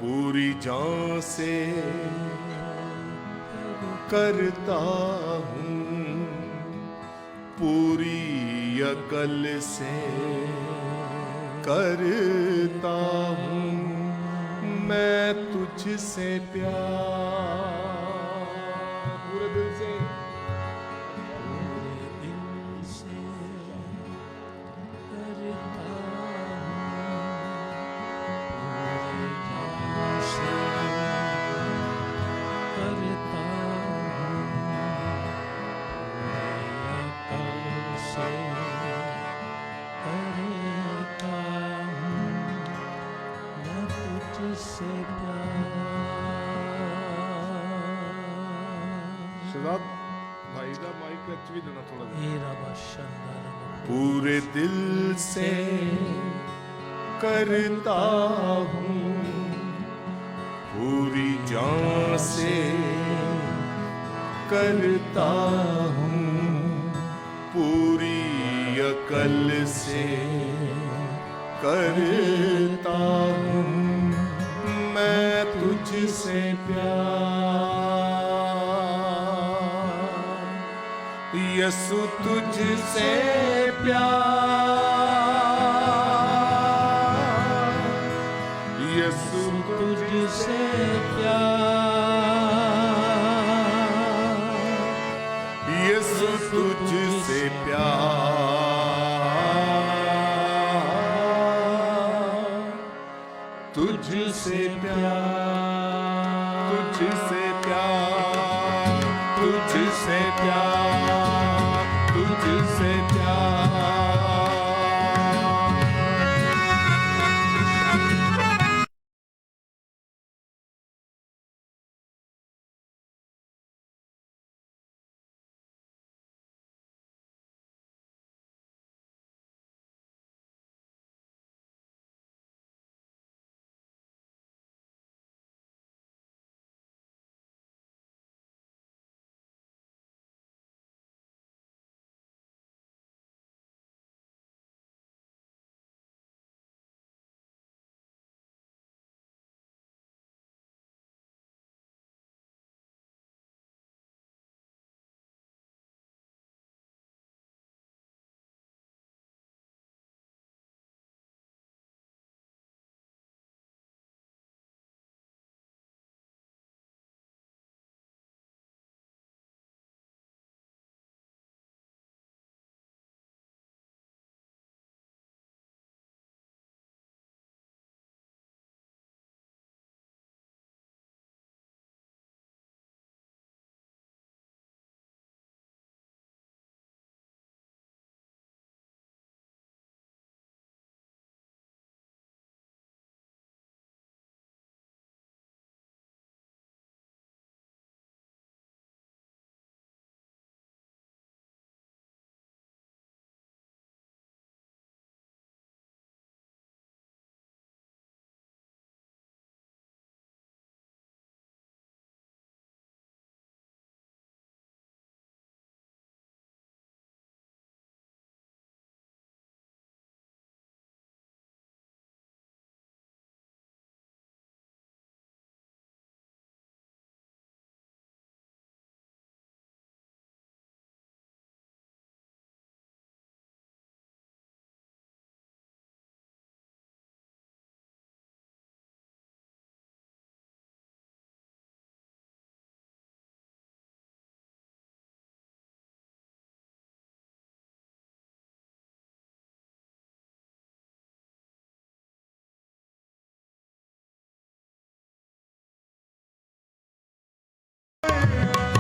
पूरी जान से करता हूँ, पूरी अकल से करता हूँ मैं तुझसे प्यार। पूरे दिल से शहजाद भाई का माइक कच भी देना थोड़ा देर। पूरे दिल से करता हूँ, पूरी जान से करता हूँ, पूरी अकल से करता हूँ मैं तुझसे प्यार। यसु तुझसे प्यार, यसु तुझसे प्यार, यसु तुझसे प्यार, तुझसे प्यार, तुझसे प्यार, तुझसे प्यार, तुझसे प्यार।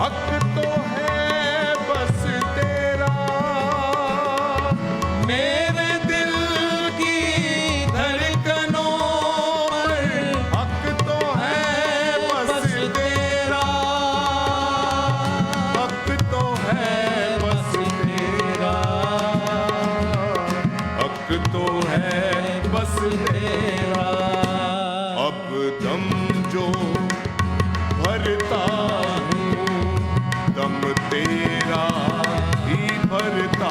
हक तो है बस तेरा मेरे दिल की धड़कनों पर, हक तो है बस तेरा, हक तो है बस तेरा, हक तो है बस तेरा। अब दम जो भरता दम तेरा ही भरता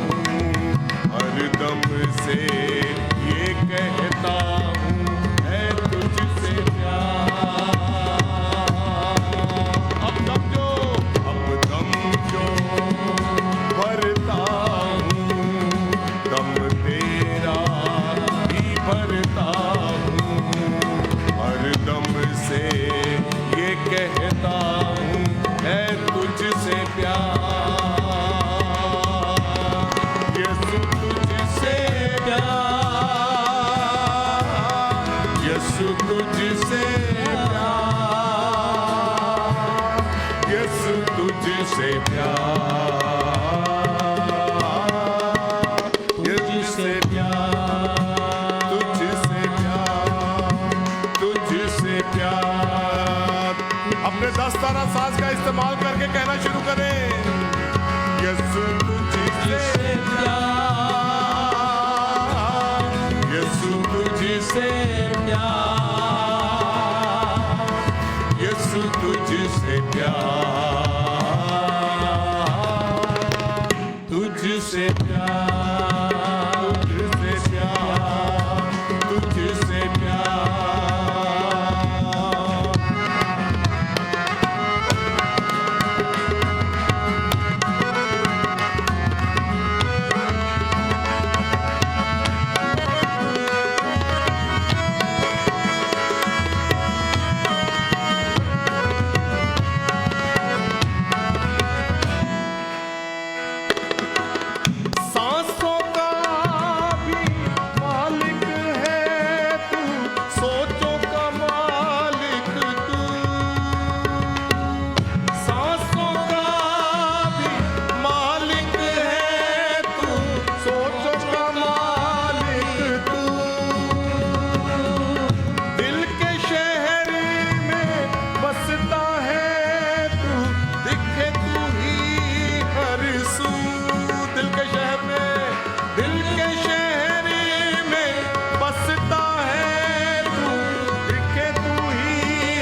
हूँ, हर दम से ये कहता हूँ है तुझसे तुझसे प्यार, तुझसे प्यार, तुझसे प्यार। अपने 10 तारा साज का इस्तेमाल करके कहना शुरू करें, यीशु तुझसे प्यार, यीशु तुझसे प्यार, यीशु तुझसे प्यार, तुझसे प्यार, तुझसे प्यार, तुझसे प्यार। सांसों का भी मालिक है तू, सोचों का मालिक तू। सांसों का भी मालिक है तू, सोचों का मालिक तू। दिल के शहर में बसता है तू, दिखे तू ही हर सू। दिल के शहर में, दिल के शहर में बसता है तू, दिखे तू ही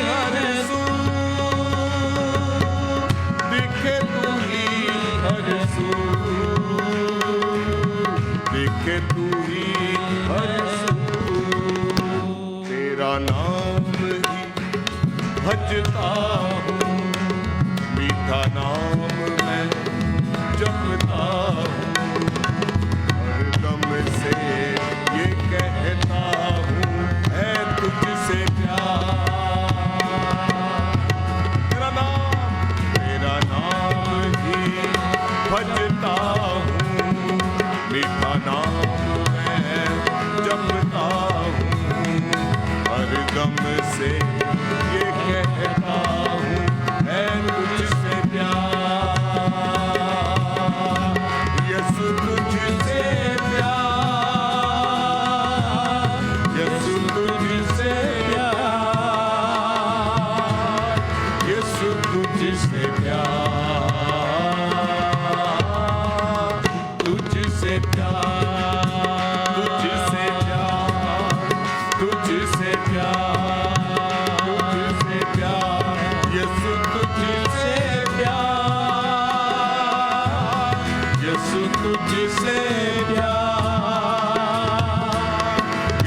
हर सू, दिखे तू ही हर सू, दिखे तू ही हर सू। तेरा नाम ही भजता हूँ, मीठा नाम मैं जपता हूँ, हरदम से ये कहता हूँ, है तुझसे प्यार। तेरा नाम ही भजता हूँ, मीठा नाम मैं जपता हूँ, हरदम से ये कहता हूँ, है तुझसे प्यार, यीशु तुझसे प्यार, यीशु तुझसे प्यार, यीशु तुझसे प्यार, तुझसे प्यार, तुझसे प्यार, तुझसे प्यार, तुझसे प्यार, यीशु तुझसे प्यार, यीशु तुझसे प्यार,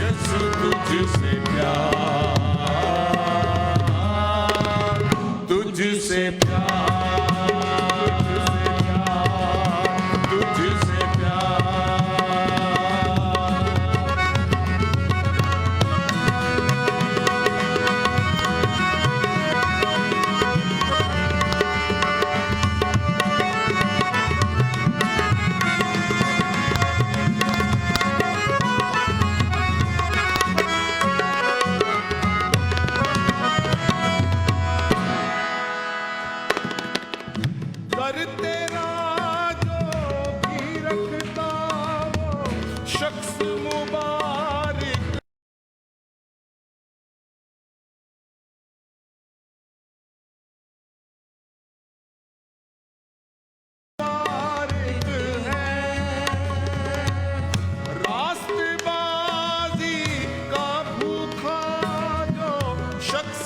यीशु तुझसे प्यार, तुझसे प्यार, तुझसे कर तेरा जो भी रखता वो शख्स मुबारक, मुबारक है। रास्तबाजी का भूखा जो शख्स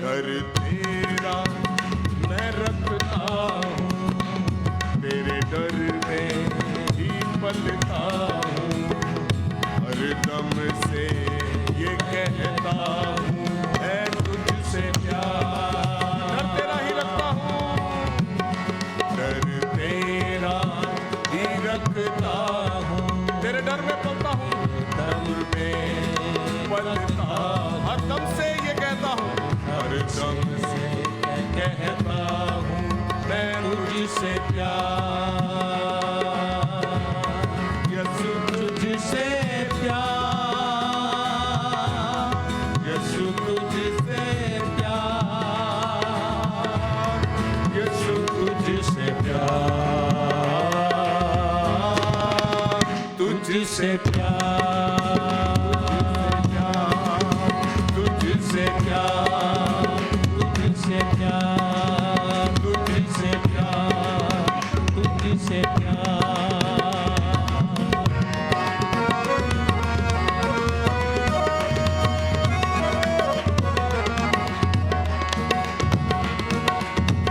कर तेरा मैं रखता हूँ, तेरे डर में ही पलता हूँ, हरदम से ये कहता हूँ, है तुझसे प्यार। डर तेरा ही रखता हूँ, डर तेरा ही रखता हूँ, तेरे डर में पलता हूँ, डर में पलता हूँ, हरदम से ये कहता हूँ, हरदम से कहता हूँ मैं तुझसे प्यार, यीशु तुझसे प्यार, यीशु तुझसे प्यार, यीशु तुझसे प्यार, तुझसे प्यार, तुझसे प्यार, तुझसे प्यार, तुझसे प्यार, तुझसे प्यार।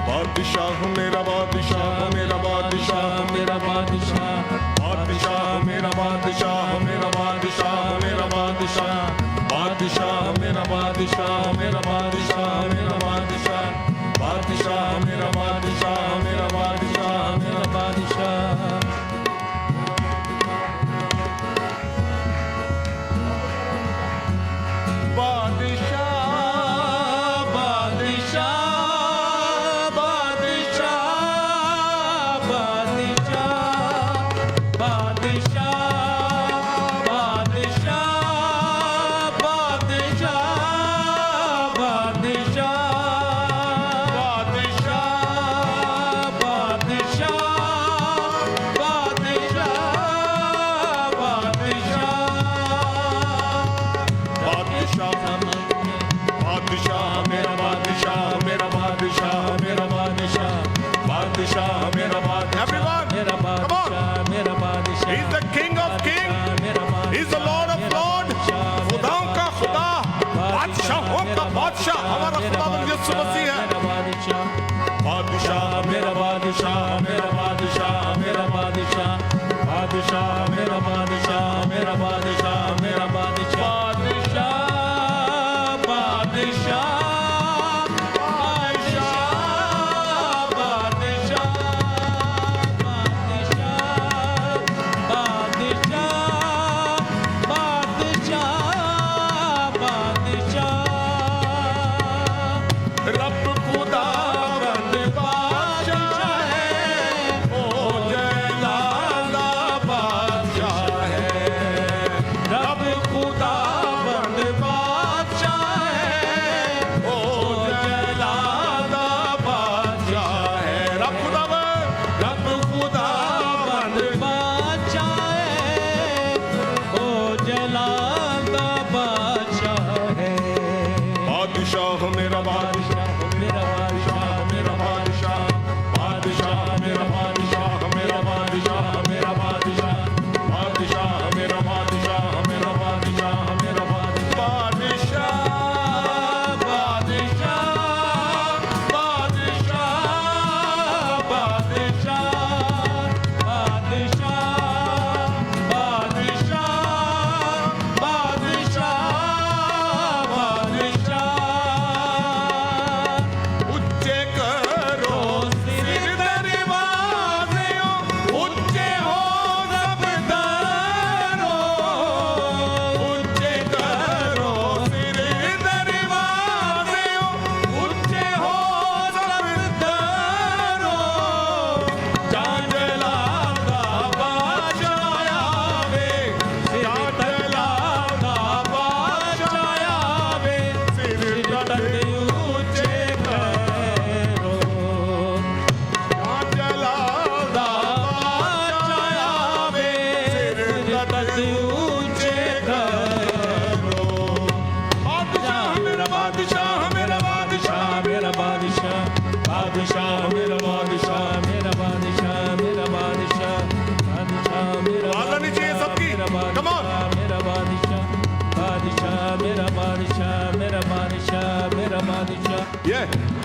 बादशाह मेरा बादशाह, मेरा बादशाह, मेरा बादशाह, बादशाह मेरा बादशाह, मेरा बादशाह, मेरा बादशाह, बादशाह मेरा बादशाह, मेरा बादशाह, मेरा बादशाह, बादशाह मेरा बादशाह, मेरा बादशाह, मेरा बादशाह। He's the King of Kings. He's the Lord of Lords. खुदाओं का खुदा, बादशाहों का बादशाह हमारा खुदावंद यीशु मसीह है। बादशाह मेरा बादशाह, मेरा बादशाह, मेरा बादशाह, बादशाह मेरा बादशाह, मेरा बादशाह, मेरा बादशाह,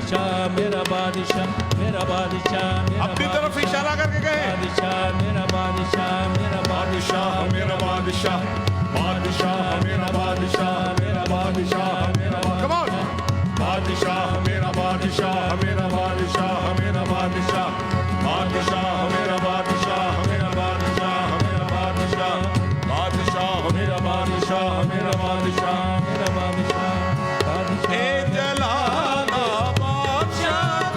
बादशाह, मेरा बादशाह, मेरा बादशाह, अपनी तरफ इशारा करके कहे बादशाह, मेरा बादशाह, मेरा बादशाह, मेरा बादशाह, बादशाह मेरा बादशाह, मेरा बादशाह, मेरा बादशाह, मेरा बादशाह, मेरा बादशाह, मेरा बादशाह, बादशाह मेरा बादशाह, मेरा बादशाह, मेरा बादशाह, बादशाह मेरा बादशाह, मेरा बादशाह, मेरा बादशाह, बादशाह।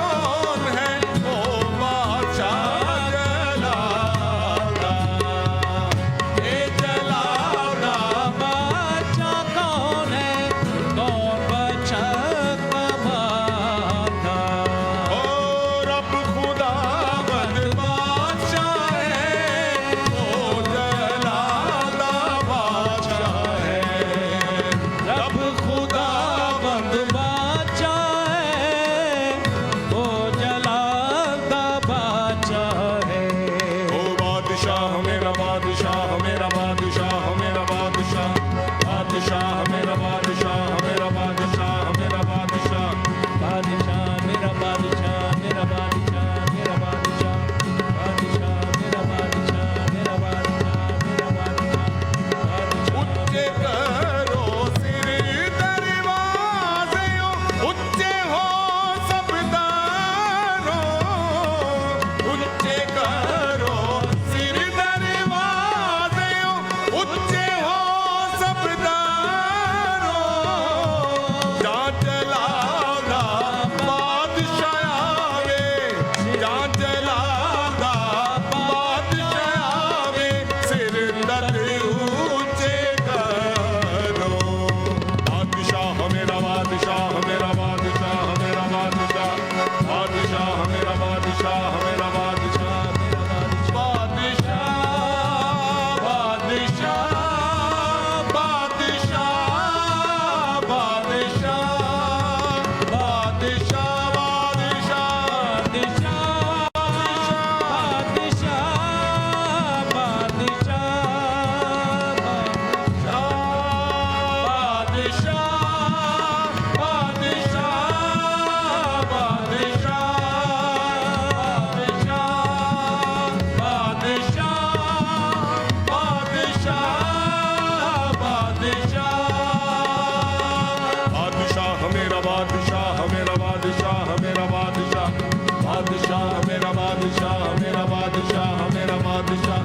बादशाह मेरा बादशाह मेरा बादशाह मेरा बादशाह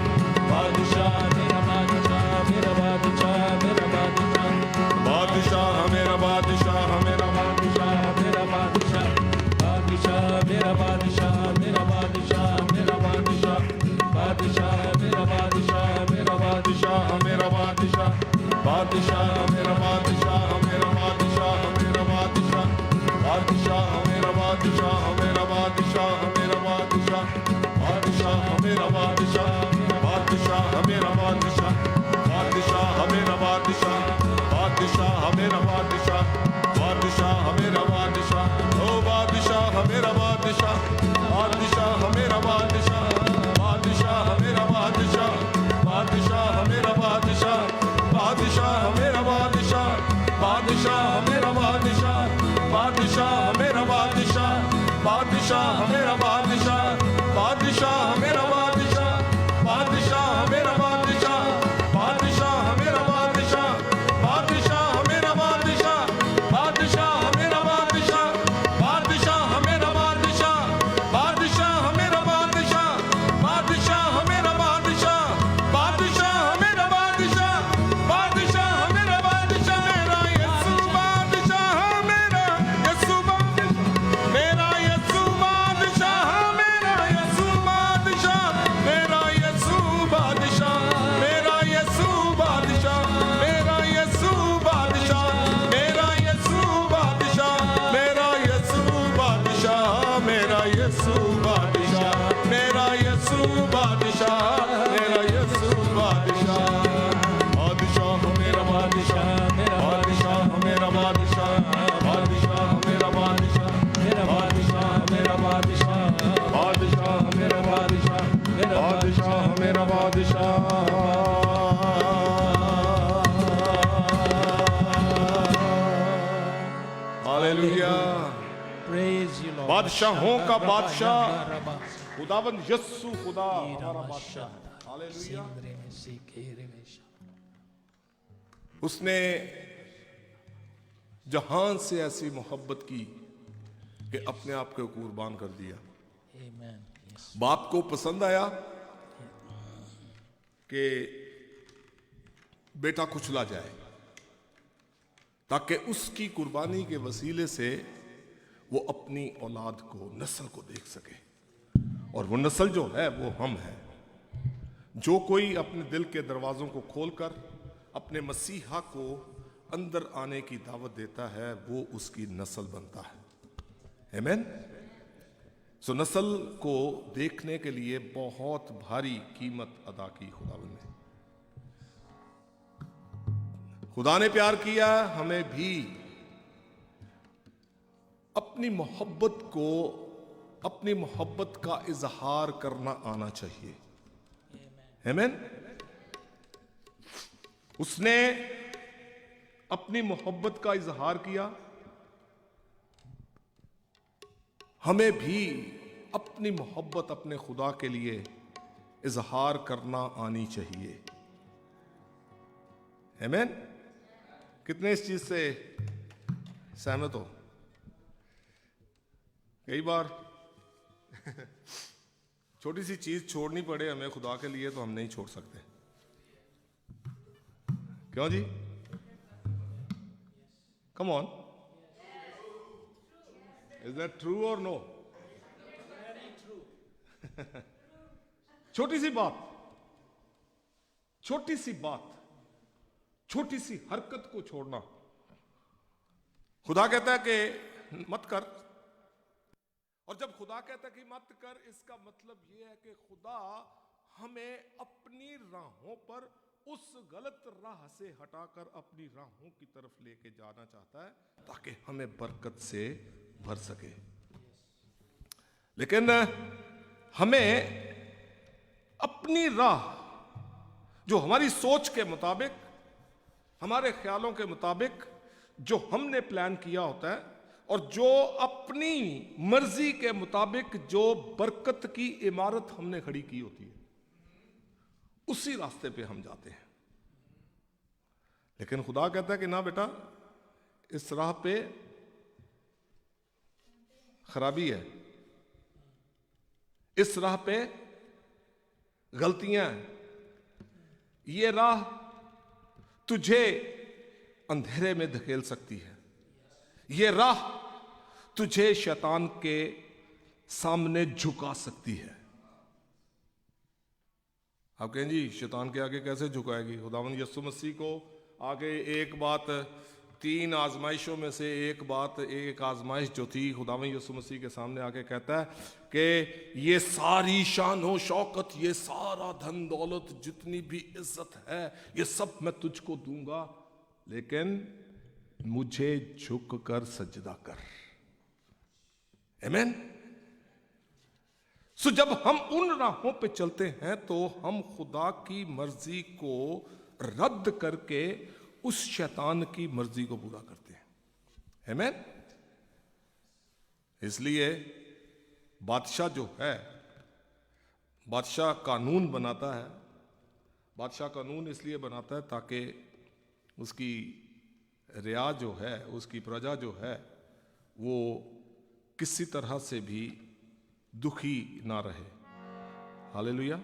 बादशाह मेरा बादशाह मेरा बादशाह मेरा बादशाह बादशाह मेरा बादशाह मेरा बादशाह मेरा बादशाह बादशाह मेरा बादशाह मेरा बादशाह मेरा बादशाह बादशाह मेरा बादशाह मेरा बादशाह मेरा बादशाह बादशाह मेरा बादशाह मेरा बादशाह मेरा बादशाह बादशाह मेरा बादशाह मेरा बादशाह मेरा बादशाह बादशाह मेरा बादशाह बादशाह मेरा बादशाह बादशाह मेरा बादशाह बादशाह मेरा बादशाह बादशाह मेरा बादशाह ओ बादशाह मेरा बादशाह बादशाह मेरा बादशाह बादशाह मेरा बादशाह बादशाह मेरा बादशाह बादशाह मेरा बादशाह बादशाह मेरा बादशाह बादशाह मेरा बादशाह बादशाह मेरा बादशाह बादशाह मेरा बादशाह बादशाह मेरा बादशाह बादशाह मेरा बादशाह बादशाह मेरा बादशाह बादशाह मेरा बादशाह बादशाह मेरा बादशाह बादशाह मेरा बादशाह बादशाह मेरा बादशाह बादशाह मेरा बादशाह बादशाह मेरा बादशाह मेरा यीशु बादशाह मेरा यीशु बादशाह मेरा यीशु बादशाह मेरा यीशु बादशाह मेरा यीशु बादशाह मेरा यीशु बादशाह मेरा यीशु बादशाह मेरा यीशु बादशाह मेरा यीशु बादशाह मेरा यीशु बादशाह मेरा यीशु बादशाह बादशाह मेरा बादशाह बादशाह मेरा बादशाह बादशाह मेरा बादशाह मेरा बादशाह मेरा बादशाह बादशाह मेरा बादशाह बादशाह मेरा बादशाह हालेलुया Praise you, Lord. बादशाहों का बादशाह खुदावंद यस्सु खुदा हमारा बादशाह हालेलुया उसने जहान से ऐसी मोहब्बत की कि अपने आप को कुर्बान कर दिया। Amen. Yes. बाप को पसंद आया कि बेटा कुचला जाए ताकि उसकी कुर्बानी के वसीले से वो अपनी औलाद को नस्ल को देख सके और वो नस्ल जो है वो हम हैं। जो कोई अपने दिल के दरवाजों को खोलकर अपने मसीहा को अंदर आने की दावत देता है वो उसकी नस्ल बनता है। आमीन। सो नस्ल को देखने के लिए बहुत भारी कीमत अदा की खुदावंद ने। खुदा ने प्यार किया हमें भी अपनी मोहब्बत का इजहार करना आना चाहिए। आमीन। उसने अपनी मोहब्बत का इजहार किया, हमें भी अपनी मोहब्बत अपने खुदा के लिए इजहार करना आनी चाहिए। आमीन। कितने इस चीज से सहमत हो? कई बार छोटी सी चीज छोड़नी पड़े हमें खुदा के लिए तो हम नहीं छोड़ सकते। क्यों जी? Come on, is that true or no? छोटी सी बात, छोटी सी बात, छोटी सी हरकत को छोड़ना। खुदा कहता है कि मत कर, और जब खुदा कहता है कि मत कर, इसका मतलब यह है कि खुदा हमें अपनी राहों पर उस गलत राह से हटाकर अपनी राहों की तरफ लेके जाना चाहता है ताकि हमें बरकत से भर सके। लेकिन हमें अपनी राह जो हमारी सोच के मुताबिक, हमारे ख्यालों के मुताबिक जो हमने प्लान किया होता है और जो अपनी मर्जी के मुताबिक जो बरकत की इमारत हमने खड़ी की होती है, उसी रास्ते पे हम जाते हैं। लेकिन खुदा कहता है कि ना बेटा, इस राह पे खराबी है, इस राह पे गलतियां हैं, ये राह तुझे अंधेरे में धकेल सकती है, ये राह तुझे शैतान के सामने झुका सकती है। आप कहें जी शैतान के आगे कैसे झुकाएगी? खुदावंद यीशु मसीह को आगे एक बात, 3 आजमाइशों में से एक आजमाइश जो थी, खुदावंद यीशु मसीह के सामने आके कहता है कि ये सारी शान हो शौकत, ये सारा धन दौलत, जितनी भी इज्जत है, ये सब मैं तुझको दूंगा, लेकिन मुझे झुक कर सजदा कर। आमीन। सो जब हम उन राहों पे चलते हैं तो हम खुदा की मर्जी को रद्द करके उस शैतान की मर्जी को पूरा करते हैं। आमीन। इसलिए बादशाह जो है, बादशाह कानून बनाता है। बादशाह कानून इसलिए बनाता है ताकि उसकी रिया जो है, उसकी प्रजा जो है, वो किसी तरह से भी दुखी ना रहे। हालेलुया।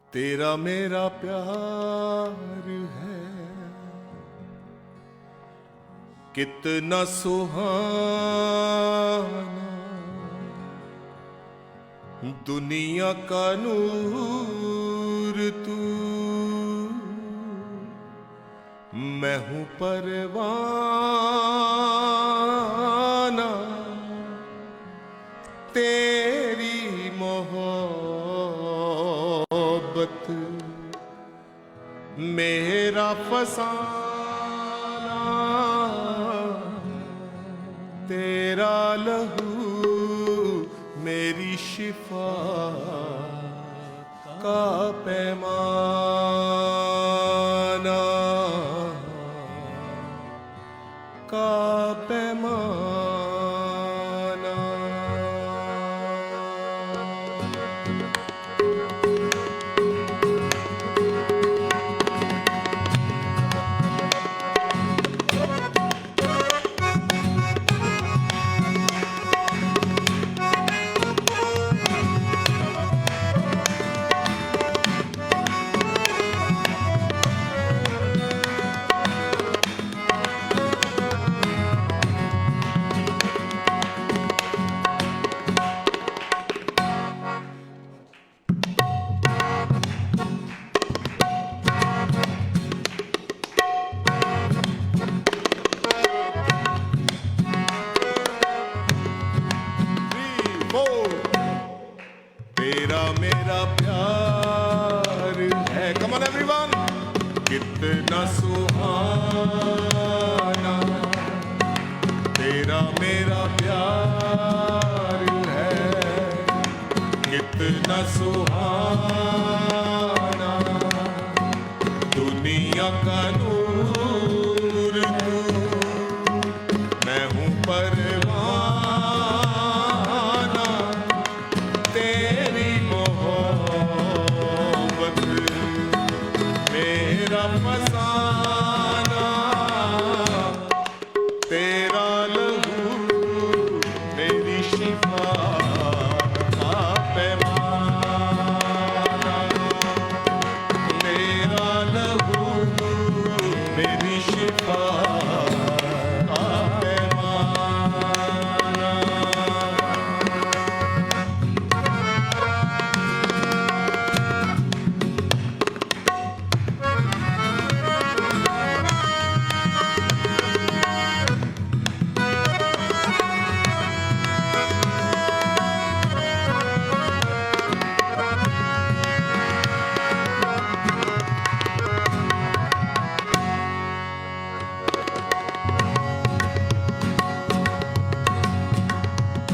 तेरा मेरा प्यार है कितना सुहाना, दुनिया का नूर तू, मैं हूं परवाना, तेरी मोहब्बत मेरा फसाना, तेरा लहू मेरी शिफा का पैमाना, का पैमाना। तेरा मेरा प्यार है, कम ऑन एवरीवन, कितना सुहाना, तेरा मेरा प्यार है कितना सुहाना, दुनिया का नूर तू, मैं हूं परवाना, तेरी मोहब्बत मेरा फसाना, तेरा लहू मेरी शिफा का पैमाना, तेरा लहू मेरी शिफा का पैमाना।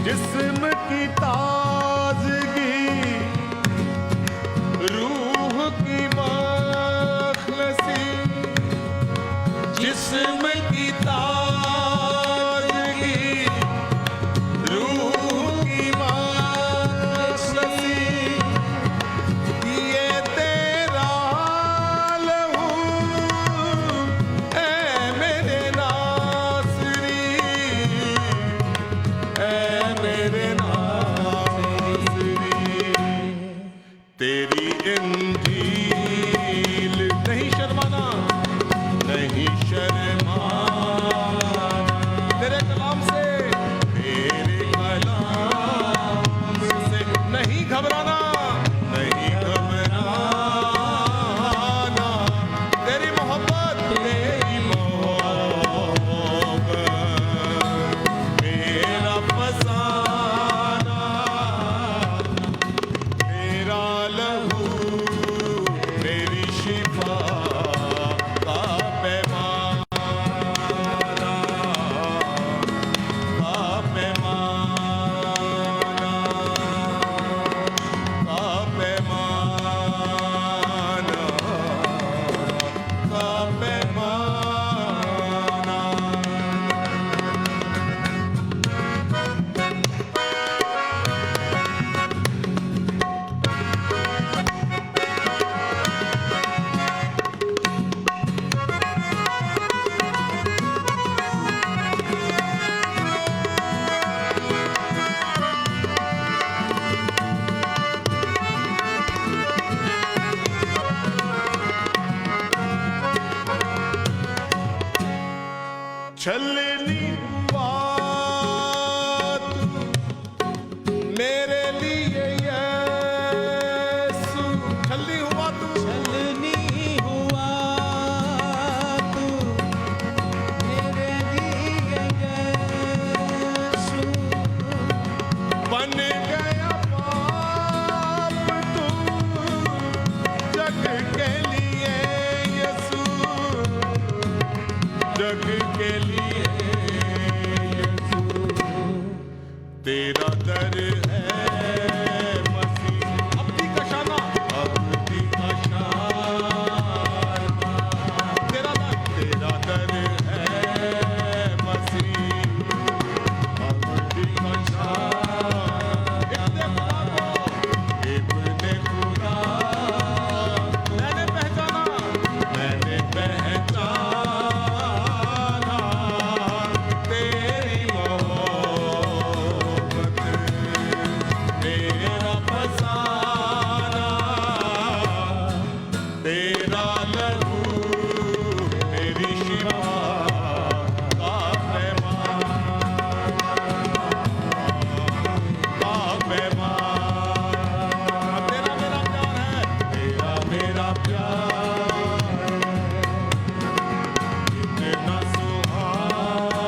जिस्म की ताजगी, रूह की मखलसी, जिस्म की ताजगी, रूह की मखलसी, ये तेरा लहू ऐ मेरे नासरी, ऐ मेरे नासरी, तेरा दर है मसीह। अब्दी का शाना, अब्दी का शाना, तेरा दर है मसीह। अब्दी का शाना, इब्ने खुदा मैंने पहचाना तेरी मोहब्बत, मेरा फसाना, तेरा लहू मेरी शिफा का पैमान, तेरा मेरा प्यार है, तेरा मेरा प्यार इतना सुहाना,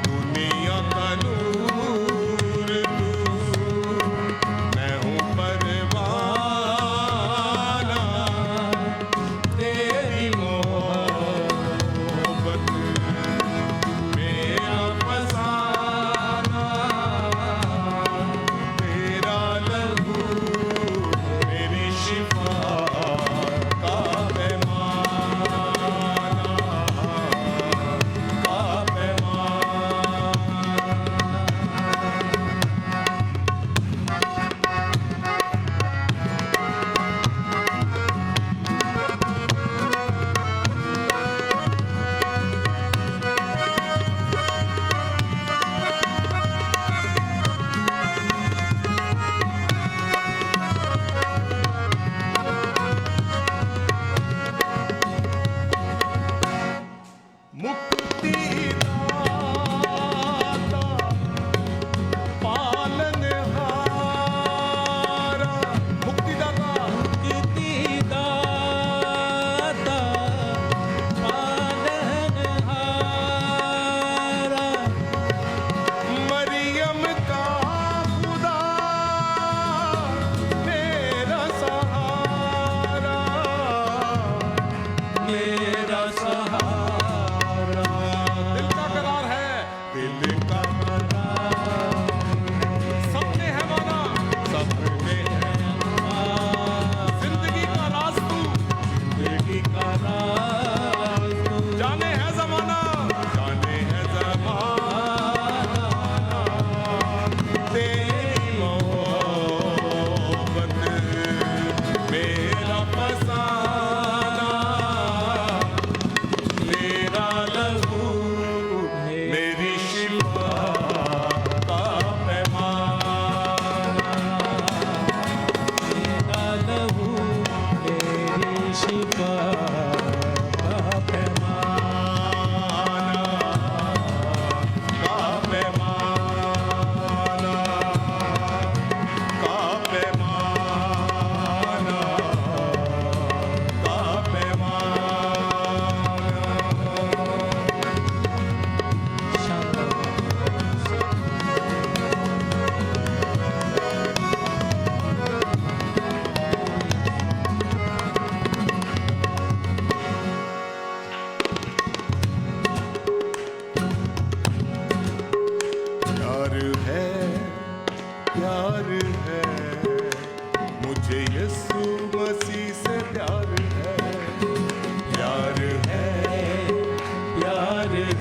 दुनिया का नूर तू, मैं हूँ परवाना, तेरी मोहब्बत, मेरा फसाना, तेरा लहू मेरी शिफा का पैमाना, का पैमाना। मुक्तिदाता, पालनहारा, मुक्तिदाता, दाता पालनहारा, मरियम का खुदा, मेरा सहारा, मेरा सहारा, दिल का करार है, दिल का करार, सपने है माना, सपने है, जिंदगी का राज तू, जिंदगी का राज तू, जाने है जमाना, जाने है जमाना, तेरी मोहब्बत, मेरा फसाना, तेरा लहू मेरी शिफा का पैमाना, तेरा लहू मेरी शिफा का पैमाना, का पैमाना, का पैमाना, का पैमाना। शांत प्यार है, मुझे यीशु मसीह से प्यार है, प्यार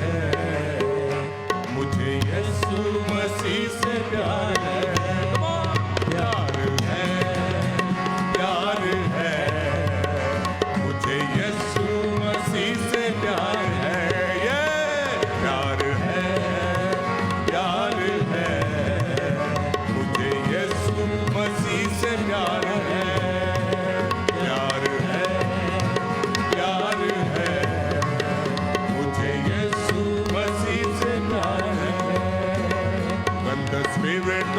है, मुझे यीशु मसीह से प्यार है, प्यार है, मुझे यीशु मसीह से प्यार है, ये प्यार है, मुझे यीशु मसीह से प्यार है, प्यार है, मुझे यीशु मसीह से प्यार है। When the Spirit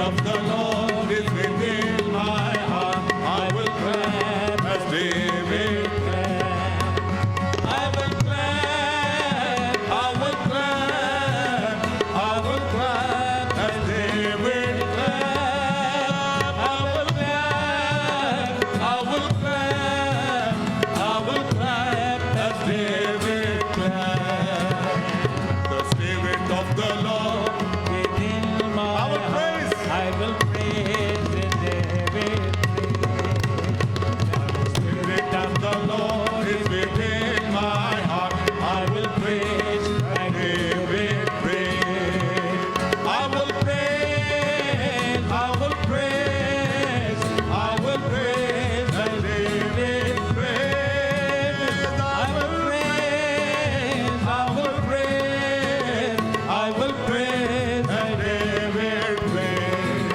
of the Lord is within my heart. I will clap as David. I will clap, I will clap. I will clap as David clap. I will clap, I will clap. I will clap as David clap. The Spirit of the Lord. within my I will praise. heart. I will praise in David. Spirit of the Lord is within my heart. I will praise and David praise. I will praise, I will praise, I will praise and David praise. I will praise, I will praise, I will praise and David praise.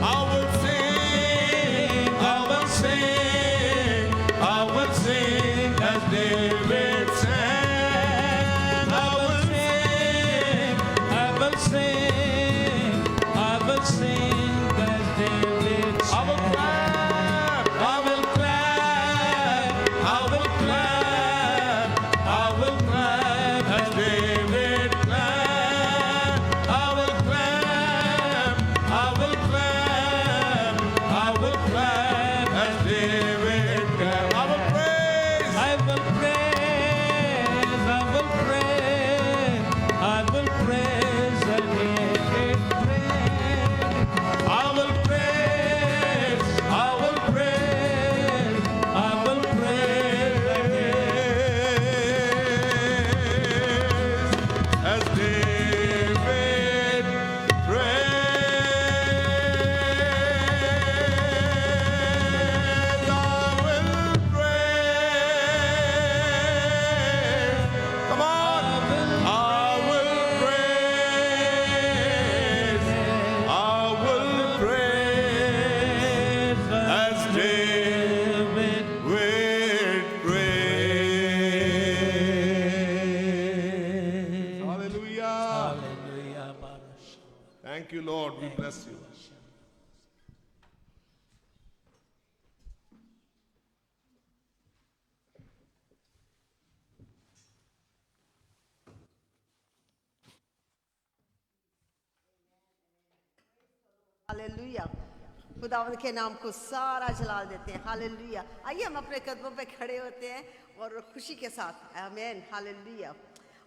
I will sing, I will sing, I will sing as David sang. I will sing, I will sing, I will sing as David I will sang. clap, I will clap, I will clap, I will clap as David clap. I will clap, I will clap, I will clap as David clap. I will praise. I will praise, I will praise, I will praise and David praise. I will praise, I will praise, I will praise as David praised. I will praise. Come on, I will praise. I will praise as David praised. Hallelujah. Hallelujah, Barash. Thank you, Lord. We bless you. Hallelujah खुदावंद के नाम को सारा जलाल देते हैं hallelujah आइए हम अपने कदमों पे खड़े होते हैं और खुशी के साथ आमीन हालेलुया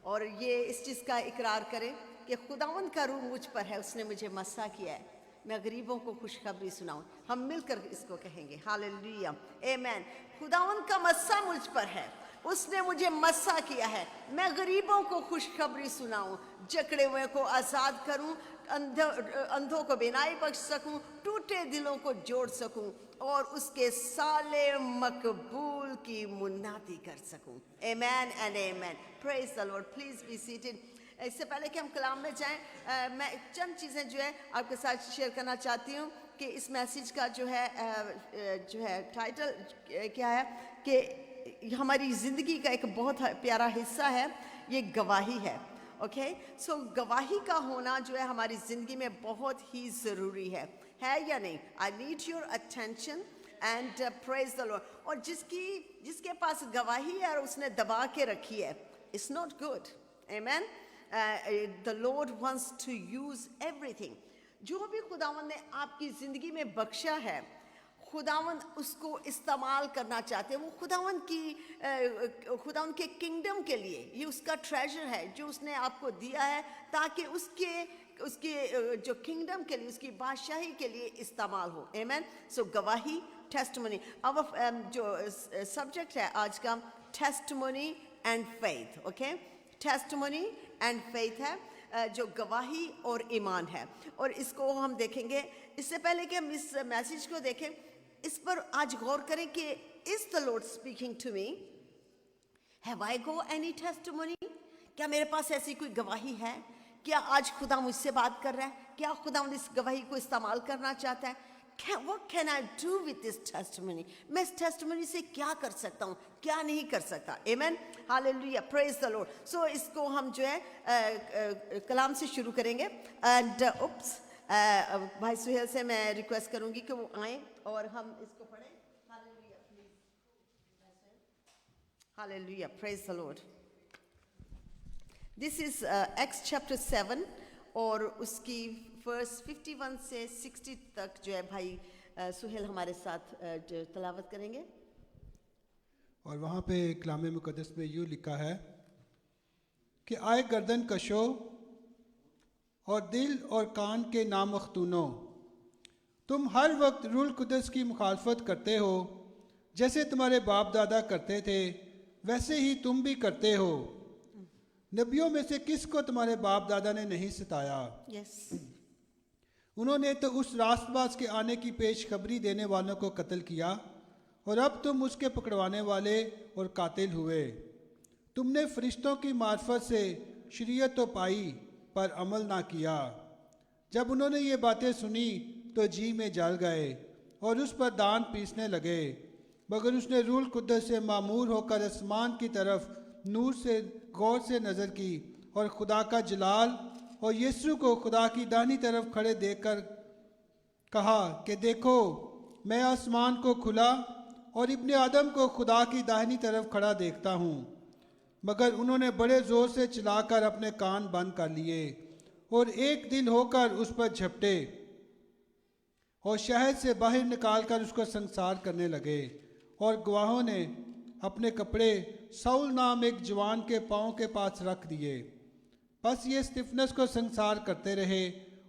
और ये इस चीज़ का इकरार करें कि खुदावंद का रूह मुझ पर है उसने मुझे मस्सा किया है मैं गरीबों को खुशखबरी सुनाऊं हम मिलकर इसको कहेंगे हालेलुया आमीन खुदावंद का मस्सा मुझ पर है उसने मुझे मस्सा किया है मैं गरीबों को खुशखबरी सुनाऊं जकड़े हुए को आज़ाद करूं अंधों को बिनाई बख्श सकूं टूटे दिलों को जोड़ सकूं और उसके साले मकबूल की मुन्नादी कर सकूं amen and amen praise the Lord please be seated इससे पहले कि हम कलाम में जाएं मैं चंद चीज़ें जो है आपके साथ शेयर करना चाहती हूँ कि इस मैसेज का जो है टाइटल क्या है कि हमारी ज़िंदगी का एक बहुत प्यारा हिस्सा है ये गवाही है ओके सो गवाही का होना जो है हमारी ज़िंदगी में बहुत ही ज़रूरी है या नहीं I need your attention and praise the Lord और जिसके पास गवाही है और उसने दबा के रखी है it's not good amen the Lord wants to use everything जो भी खुदावंद ने आपकी ज़िंदगी में बख्शा है खुदावंद उसको इस्तेमाल करना चाहते हैं वो खुदावंद के किंगडम के लिए ये उसका ट्रेजर है जो उसने आपको दिया है ताकि उसके जो किंगडम के लिए उसकी बादशाही के लिए इस्तेमाल हो आमेन सो गवाही टेस्टिमनी अब जो सब्जेक्ट है आज का testimony and faith okay testimony and faith है जो गवाही और ईमान है और इसको हम देखेंगे इससे पहले कि हम इस मैसेज को देखें इस पर आज गौर करें कि is the Lord speaking to me have I go any testimony क्या मेरे पास ऐसी कोई गवाही है क्या आज खुदा मुझसे बात कर रहा है क्या खुदा इस गवाही को इस्तेमाल करना चाहता है what can I do with this testimony मैं इस टेस्टिमनी से क्या कर सकता हूँ क्या नहीं कर सकता amen hallelujah praise the Lord so इसको हम जो है कलाम से शुरू करेंगे and oops भाई सुहेल से मैं रिक्वेस्ट करूंगी कि वो आए और हम इसको पढ़ें. Hallelujah, please. Hallelujah, praise the Lord. This is x chapter 7 और उसकी वर्स 51 से 60 तक जो है भाई सुहेल हमारे साथ जो तलावत करेंगे. और वहाँ पे कलाम मुक़द्दस में यूँ लिखा है कि आए गर्दन कशो और दिल और कान के नामख्तूनों, तुम हर वक्त रूल कुदस की मुखालफत करते हो, जैसे तुम्हारे बाप दादा करते थे वैसे ही तुम भी करते हो. नबियों में से किसको तुम्हारे बाप दादा ने नहीं सताया? यस. उन्होंने तो उस रास्तबाज के आने की पेशखबरी देने वालों को कत्ल किया और अब तुम उसके पकड़वाने वाले और कातिल हुए. तुमने फरिश्तों की मार्फत से शरीयत तो पाई पर अमल ना किया. जब उन्होंने ये बातें सुनी तो जी में जल गए और उस पर दान पीसने लगे. मगर उसने रूल कुद्दस से मामूर होकर आसमान की तरफ नूर से गौर से नज़र की और खुदा का जलाल और यीशु को खुदा की दाहिनी तरफ खड़े देखकर कहा कि देखो, मैं आसमान को खुला और इब्ने आदम को खुदा की दाहिनी तरफ खड़ा देखता हूँ. मगर उन्होंने बड़े ज़ोर से चिल्लाकर अपने कान बंद कर लिए और एक दिल होकर उस पर झपटे और शहर से बाहर निकालकर उसको संसार करने लगे. और गवाहों ने अपने कपड़े साउल नाम एक जवान के पाँव के पास रख दिए. बस ये स्तिफनस को संसार करते रहे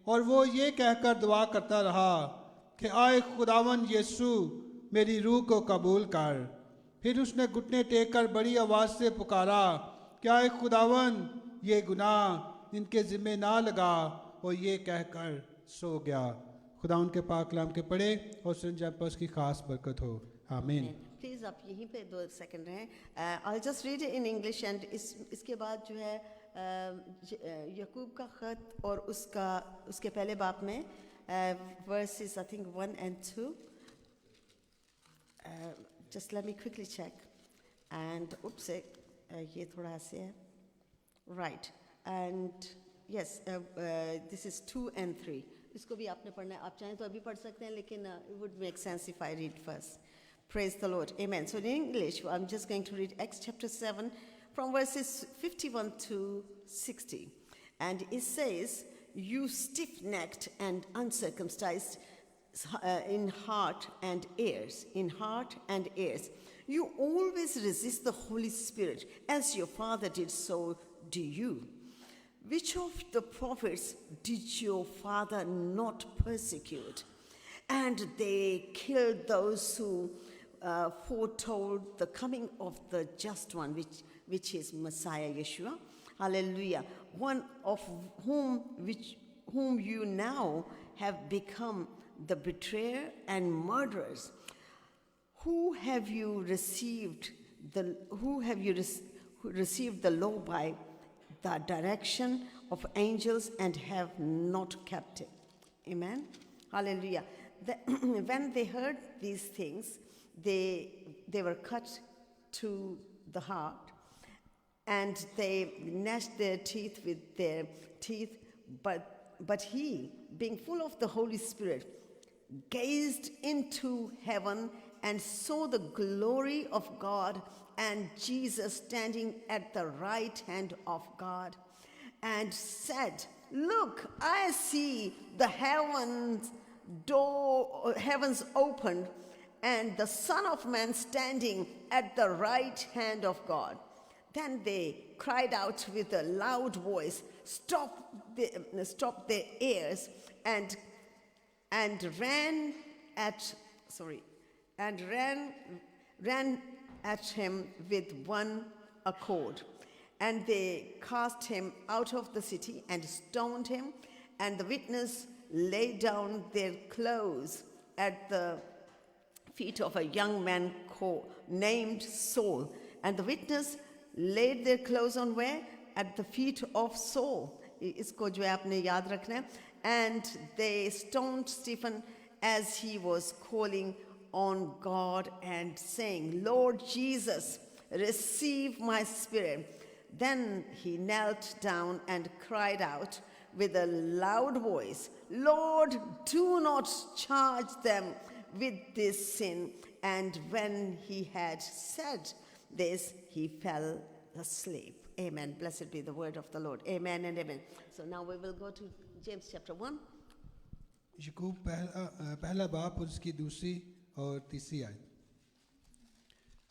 और वो ये कहकर दुआ करता रहा कि आए खुदावन यीशु, मेरी रूह को कबूल कर. फिर उसने घुटने टेक कर बड़ी आवाज़ से पुकारा कि आए खुदावन, ये गुनाह इनके ज़िम्मे ना लगा, और ये कहकर सो गया. खुदा उनके पाक कलाम के पढ़े और संजापस की खास बरकत हो. आमीन. प्लीज़ आप यहीं पे 2 सेकंड रहें. I just read in English and इसके बाद जो है यकूब का ख़त और उसके पहले बाप में versus I think 1 and 2. Just let me quickly check. And oops, ये थोड़ा ऐसे है. Right. And yes, this is 2 and 3. इसको भी आपने पढ़ना है. आप चाहें तो अभी पढ़ सकते हैं, लेकिन it would make sense if I read first. Praise the Lord. Amen. So in English, I'm just going to read Acts chapter 7 from verses 51 to 60. And it says, you stiff-necked and uncircumcised in heart and ears, you always resist the Holy Spirit, as your father did, so do you. Which of the prophets did your father not persecute? And they killed those who foretold the coming of the just one, which is Messiah Yeshua. Hallelujah. One of whom you now have become the betrayer and murderers. Who have you received received the law by the direction of angels and have not kept it? Amen. Hallelujah. When they heard these things, they were cut to the heart, and they gnashed their teeth with their teeth. But he, being full of the Holy Spirit, gazed into heaven and saw the glory of God and Jesus standing at the right hand of God, and said, look, I see the heavens opened, and the Son of Man standing at the right hand of God. Then they cried out with a loud voice, stopped their ears, and ran at him with one accord. And they cast him out of the city and stoned him, and the witness laid down their clothes at the feet of a young man named Saul. And the witness laid their clothes on where? At the feet of Saul. Isko jo hai aapne yaad rakhna hai. And they stoned Stephen as he was calling on God and saying, Lord Jesus, receive my spirit. Then he knelt down and cried out with a loud voice, Lord, do not charge them with this sin. And when he had said this, he fell asleep. Amen. Blessed be the word of the Lord. Amen and amen. So now we will go to James chapter 1. यकूब पहला बाप और उसकी दूसरी और तीसरी आयत।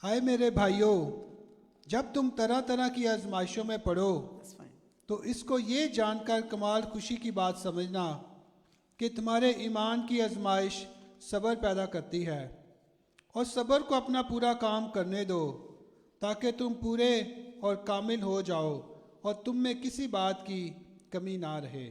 आए मेरे भाइयों, जब तुम तरह तरह की आजमाइशों में पड़ो That's fine. तो इसको ये जानकर कमाल खुशी की बात समझना कि तुम्हारे ईमान की आजमाइश सब्र पैदा करती है, और सब्र को अपना पूरा काम करने दो ताकि तुम पूरे और कामिल हो जाओ और तुम में किसी बात की कमी ना रहे।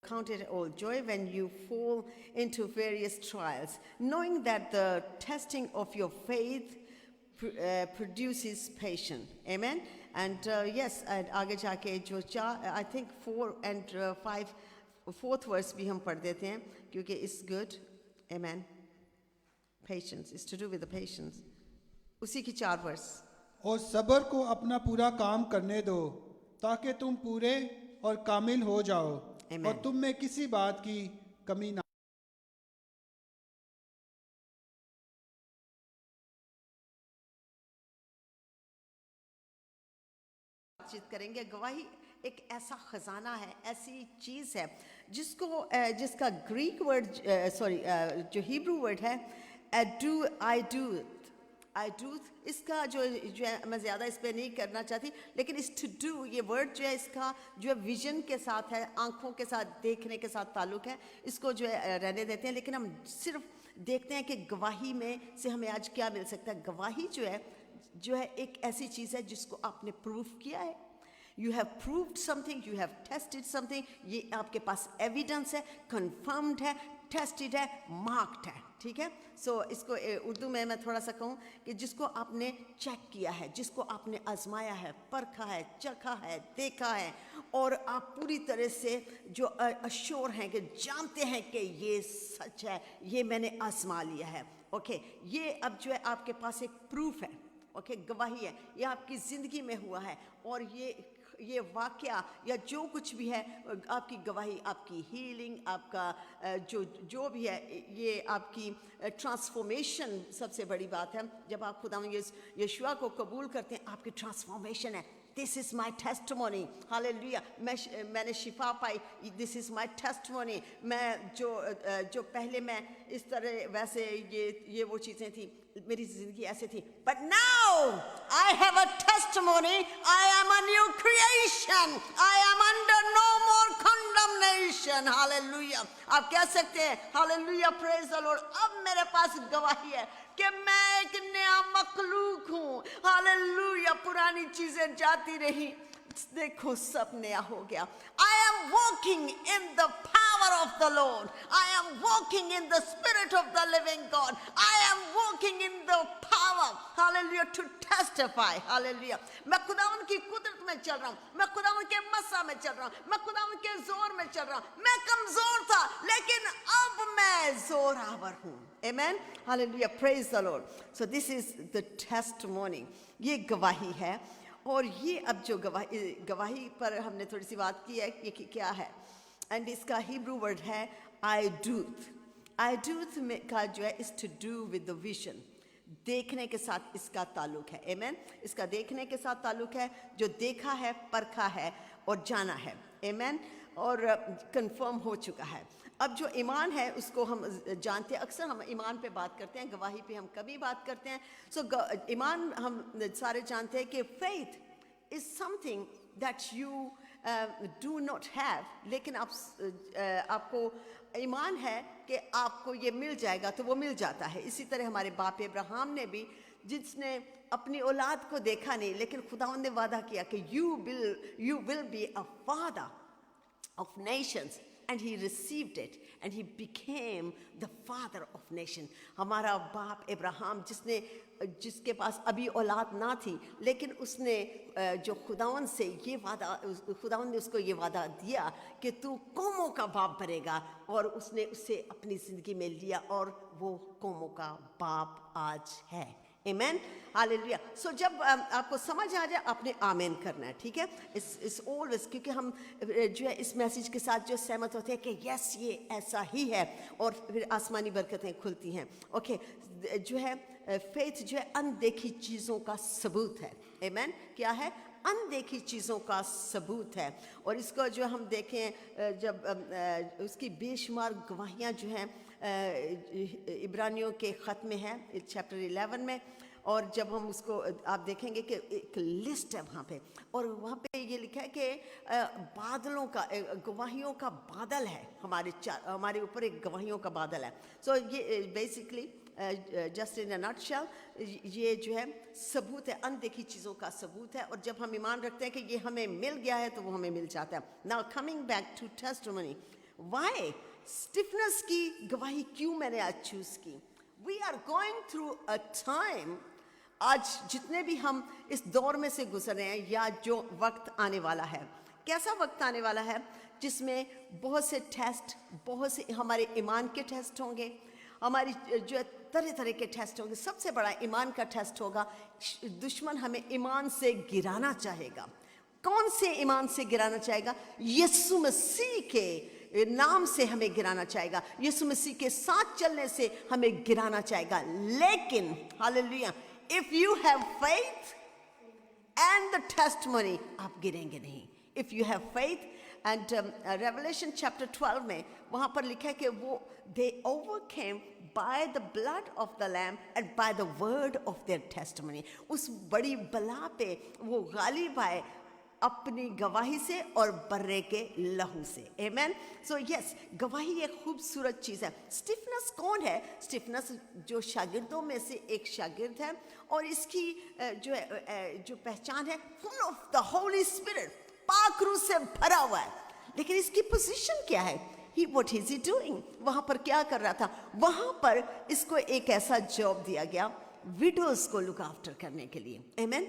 Count it all joy when you fall into various trials, knowing that the testing of your faith produces patience. Amen. And yes, and आगे जाके जो I think 4 and 5, 4th verse भी हम पढ़ देते हैं क्योंकि it's good. Amen. Patience is to do with the patience. उसी की 4 verse. और सब्र को अपना पूरा काम करने दो ताकि तुम पूरे और कामिल हो जाओ Amen. और तुम में किसी बात की कमी ना। बातचीत करेंगे। गवाही एक ऐसा खजाना है, ऐसी चीज है जिसको जिसका ग्रीक वर्ड जो हिब्रू वर्ड है आई डू, इसका जो है मैं ज़्यादा इस पर नहीं करना चाहती, लेकिन इस टू डू ये वर्ड जो है इसका जो है विजन के साथ है, आंखों के साथ देखने के साथ ताल्लुक़ है, इसको जो है रहने देते हैं। लेकिन हम सिर्फ देखते हैं कि गवाही में से हमें आज क्या मिल सकता है। गवाही जो है एक ऐसी चीज़ है जिसको आपने प्रूफ किया है। You have proved something, you have tested something, ये आपके पास एविडेंस है, कंफर्म्ड है, टेस्टेड है, मार्क्ड है। ठीक है। सो इसको उर्दू में मैं थोड़ा सा कहूँ कि जिसको आपने चेक किया है, जिसको आपने आजमाया है, परखा है, चखा है, देखा है, और आप पूरी तरह से जो अश्योर हैं कि जानते हैं कि ये सच है, ये मैंने आजमा लिया है। ओके, ये अब जो है आपके पास एक प्रूफ है। ओके, गवाही है, ये आपकी ज़िंदगी में हुआ है, और ये वाक़या या जो कुछ भी है आपकी गवाही, आपकी हीलिंग, आपका जो भी है, ये आपकी ट्रांसफॉर्मेशन सबसे बड़ी बात है। जब आप खुदा यीशुआ को कबूल करते हैं, आपकी ट्रांसफॉर्मेशन है। This is my testimony, hallelujah, मैंने शिफा पाई, दिस इज़ माई टेस्टिमोनी। मैं जो पहले मैं इस तरह वैसे ये वो चीज़ें थी, मेरी ज़िंदगी ऐसे थी, but now I have a testimony, I am a new creation, I am under no more condemnation. Hallelujah, आप कह सकते हैं हालेलुया, प्रेज द लॉर्ड। अब मेरे पास गवाही है कि मैं एक नया मखलूक हूँ। हालेलुया, पुरानी चीजें जाती रही, देखो सब नया हो गया। I am walking in the power of the Lord. I am walking in the spirit of the living God. I am walking in the power, hallelujah, to testify, hallelujah. मैं खुदावन की कुदरत में चल रहा हूँ, मैं खुदावन के मसा में चल रहा हूँ, मैं खुदावन के जोर में चल रहा हूँ। मैं कमजोर था, लेकिन अब मैं जोरावर हूँ। Amen, hallelujah, praise the Lord. So this is the testimony. ये गवाही है। और ये अब जो गवाही पर हमने थोड़ी सी बात की है कि क्या है, एंड इसका हिब्रू वर्ड है आई डूथ में का जो है is to do with the vision, देखने के साथ इसका ताल्लुक है। आमेन, इसका देखने के साथ ताल्लुक है, जो देखा है, परखा है और जाना है। आमेन, और कंफर्म हो चुका है। अब जो ईमान है उसको हम जानते हैं, अक्सर हम ईमान पे बात करते हैं, गवाही पे हम कभी बात करते हैं। सो ईमान हम सारे जानते हैं कि faith is something that you do not have, लेकिन आपको ईमान है कि आपको ये मिल जाएगा, तो वो मिल जाता है। इसी तरह हमारे बाप अब्राहम ने भी, जिसने अपनी औलाद को देखा नहीं, लेकिन खुदावंद ने वादा किया कि you will be a father of Nations. and he received it and he became the father of nation. हमारा बाप अब्राहम जिसके पास अभी औलाद ना थी, लेकिन उसने जो खुदावन से ये वादा, खुदावन ने उसको ये वादा दिया कि तू कौमों का बाप बनेगा, और उसने उसे अपनी ज़िंदगी में लिया और वो कौमों का बाप आज है. Amen. Hallelujah. So जब आपको समझ आ जाए आपने आमेन करना है, ठीक है. इस ऑलवेज, क्योंकि हम जो है इस मैसेज के साथ जो सहमत होते हैं कि यस ये ऐसा ही है, और फिर आसमानी बरकतें खुलती हैं. ओके, जो है फेथ जो है अनदेखी चीज़ों का सबूत है. Amen. क्या है? अनदेखी चीज़ों का सबूत है. और इसको जो हम देखें जब उसकी बेशुमार गवाहियाँ जो हैं इब्रानियों के ख़त में है, चैप्टर 11 में, और जब हम उसको आप देखेंगे कि एक लिस्ट है वहाँ पे, और वहाँ पे ये लिखा है कि बादलों का, गवाहियों का बादल है हमारे ऊपर, एक गवाहियों का बादल है. सो ये basically just in a nutshell ये जो है सबूत है, अनदेखी चीज़ों का सबूत है. और जब हम ईमान रखते हैं कि ये हमें मिल गया है तो वो हमें मिल जाता है. Now coming back to testimony, why stiffness की गवाही क्यों मैंने आज चूज़ की. We are going through a time, आज जितने भी हम इस दौर में से गुजर रहे हैं, या जो वक्त आने वाला है, कैसा वक्त आने वाला है जिसमें बहुत से टेस्ट, बहुत से हमारे ईमान के टेस्ट होंगे, हमारी जो तरह तरह के टेस्ट होंगे. सबसे बड़ा ईमान का टेस्ट होगा. दुश्मन हमें ईमान से गिराना चाहेगा. कौन से ईमान से गिराना चाहेगा? यीशु मसीह के नाम से हमें गिराना चाहेगा, यीशु मसीह के साथ चलने से हमें गिराना चाहेगा. लेकिन hallelujah, if you have faith and the testimony, आप गिरेंगे नहीं. If you have faith and revelation chapter 12 में वहाँ पर लिखा है कि वो they overcame by the blood of the lamb and by the word of their testimony. उस बड़ी बला पे वो गालिब आए अपनी गवाही से और बर्रे के लहू से. Amen. So yes, गवाही एक खूबसूरत चीज़ है. स्टिफनेस कौन है? स्टिफनेस जो शागिर्दों में से एक शागिर्द है, और इसकी जो पहचान है, full of the Holy Spirit, पाक रूह से भरा हुआ है. लेकिन इसकी पोजीशन क्या है? What is he doing? वहाँ पर क्या कर रहा था? वहाँ पर इसको एक ऐसा जॉब दिया गया विडोज को लुक आफ्टर करने के लिए. Amen.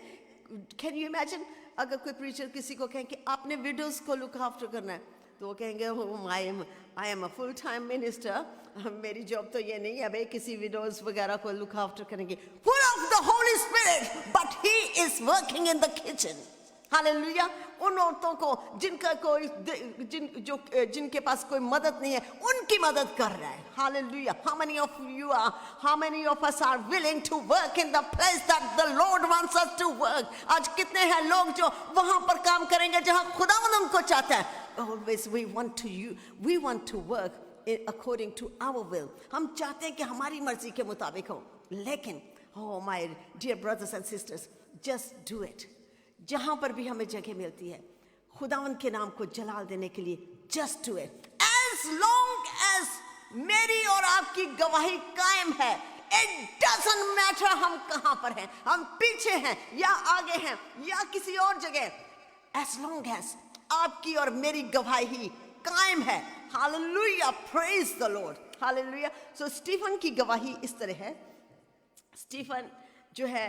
Can you imagine अगर कोई प्रीचर किसी को कहें कि आपने विडोज को लुक आफ्टर करना है, तो वो कहेंगे आई am a full time minister, मेरी जॉब तो ये नहीं है भाई किसी विडोज वगैरह को लुक आफ्टर करेंगे. Full of the Holi spirit, but he is working in the kitchen. Hallelujah. उन औरतों को जिनके पास कोई मदद नहीं है, उनकी मदद कर रहा है. Hallelujah. how many of us are willing to work in the place that the Lord wants us to work? आज कितने हैं लोग जो वहां पर काम करेंगे जहां खुदावंद उनको चाहता है. Always we want to work according to our will. हम चाहते हैं कि हमारी मर्जी के मुताबिक हो. लेकिन oh my dear brothers and sisters, just do it. जहां पर भी हमें जगह मिलती है खुदावन के नाम को जलाल देने के लिए, just do it. As long as मेरी और आपकी गवाही कायम है, it doesn't matter हम कहां पर हैं, हम पीछे हैं या आगे हैं या किसी और जगह, as long as आपकी और मेरी गवाही कायम है. Hallelujah. praise the Lord. Hallelujah. so Stephen की गवाही इस तरह है. स्टीफन जो है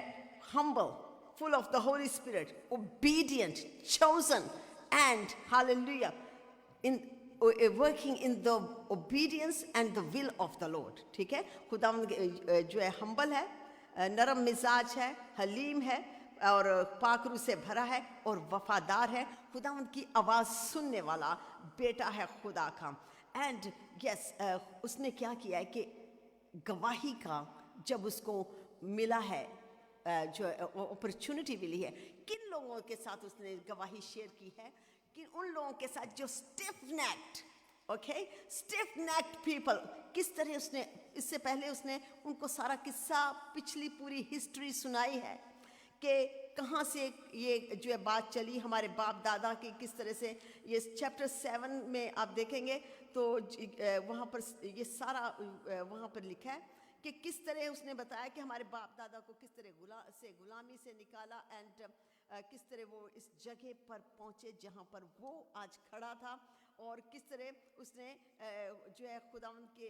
humble, full of the Holy Spirit, obedient, chosen, and hallelujah, working in the obedience and the will of the Lord. ठीक है. खुदावंद जो है humble है, नरम मिजाज है, हलीम है, और पाक रूह से भरा है और वफादार है. खुदावंद की आवाज़ सुनने वाला बेटा है खुदा का. एंड यस, उसने क्या किया है कि गवाही का जब उसको मिला है, जो अपॉर्चुनिटी मिली है, किन लोगों के साथ उसने गवाही शेयर की है? कि उन लोगों के साथ जो stiff necked, okay, stiff necked people. किस तरह उसने, इससे पहले उसने उनको सारा किस्सा, पिछली पूरी हिस्ट्री सुनाई है कि कहाँ से ये जो है बात चली, हमारे बाप दादा की किस तरह से. ये चैप्टर 7 में आप देखेंगे तो वहाँ पर ये सारा वहाँ पर लिखा है कि किस तरह उसने बताया कि हमारे बाप दादा को किस तरह गुलामी से निकाला, एंड किस तरह वो इस जगह पर पहुँचे जहाँ पर वो आज खड़ा था. और किस तरह उसने जो है खुदावंद के